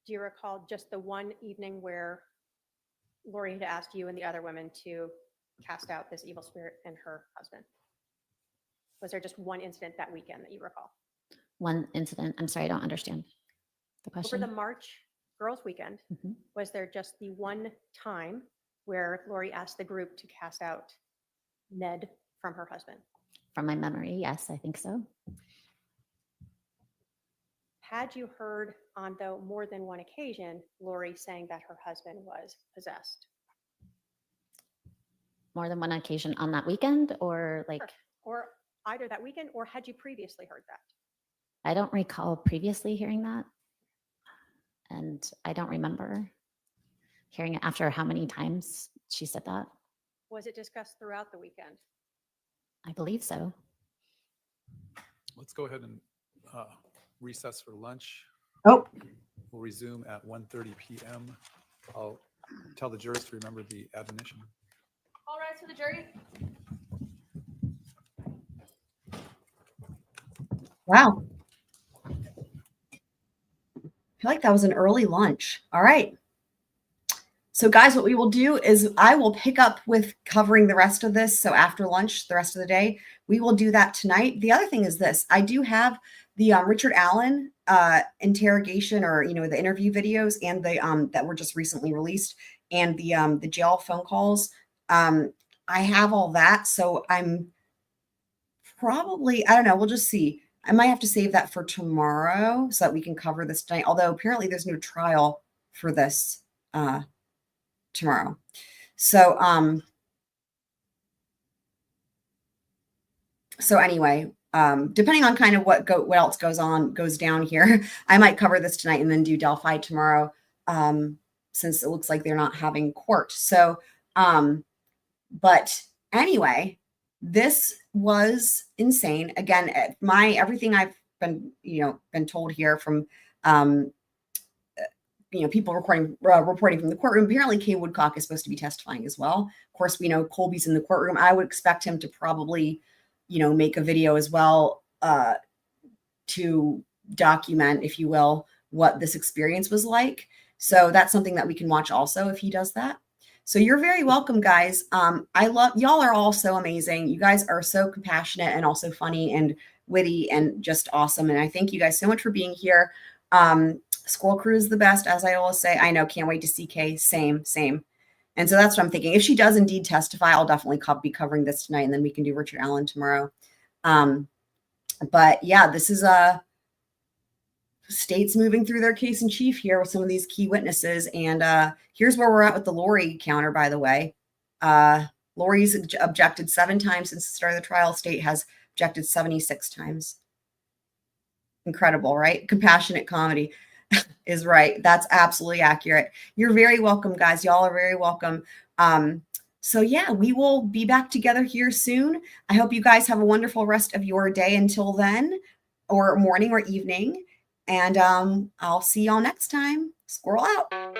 do you recall just the one evening where Lori had asked you and the other women to cast out this evil spirit and her husband? Was there just one incident that weekend that you recall? One incident. I'm sorry, I don't understand the Over question. the March Girls Weekend, Mhm. was there just the one time where Lori asked the group to cast out Ned from her husband? From my memory, yes, I think so. Had you heard on though more than one occasion, Lori saying that her husband was possessed? More than one occasion on that weekend, or like, Sure. Or either that weekend, or had you previously heard that? I don't recall previously hearing that. And I don't remember hearing it after how many times she said that. Was it discussed throughout the weekend? I believe so. Let's go ahead and recess for lunch. Oh, We'll resume at 1:30 p.m. I'll tell the jurors to remember the admonition. All rise for the jury. wow. I feel like that was an early lunch. All right. So guys, what we will do is I will pick up with covering the rest of this. So after lunch, the rest of the day, we will do that tonight. The other thing is this, I do have the Richard Allen interrogation, or, the interview videos, and the that were just recently released, and the jail phone calls. I have all that. So I'm probably, I don't know, we'll just see. I might have to save that for tomorrow so that we can cover this tonight. Although apparently there's no trial for this tomorrow. So anyway, depending on kind of what else goes down here, I might cover this tonight and then do Delphi tomorrow, since it looks like they're not having court. So but anyway, this was insane. Again, everything I've been told here from people reporting from the courtroom. Apparently, Kay Woodcock is supposed to be testifying as well. Of course, we know Colby's in the courtroom. I would expect him to probably, make a video as well to document, if you will, what this experience was like. So that's something that we can watch also if he does that. So you're very welcome, guys. Y'all are all so amazing. You guys are so compassionate and also funny and witty and just awesome. And I thank you guys so much for being here. Squirrel Crew is the best, as I always say. I know, can't wait to see Kay. Same. And so that's what I'm thinking. If she does indeed testify, I'll definitely be covering this tonight, and then we can do Richard Allen tomorrow. But yeah, this is states moving through their case in chief here with some of these key witnesses. And here's where we're at with the Lori counter, by the way. Lori's objected 7 times since the start of the trial. State has objected 76 times. Incredible, right? Compassionate comedy is right. That's absolutely accurate. You're very welcome, guys. Y'all are very welcome. So yeah, we will be back together here soon. I hope you guys have a wonderful rest of your day until then, or morning or evening. And I'll see y'all next time. Squirrel out.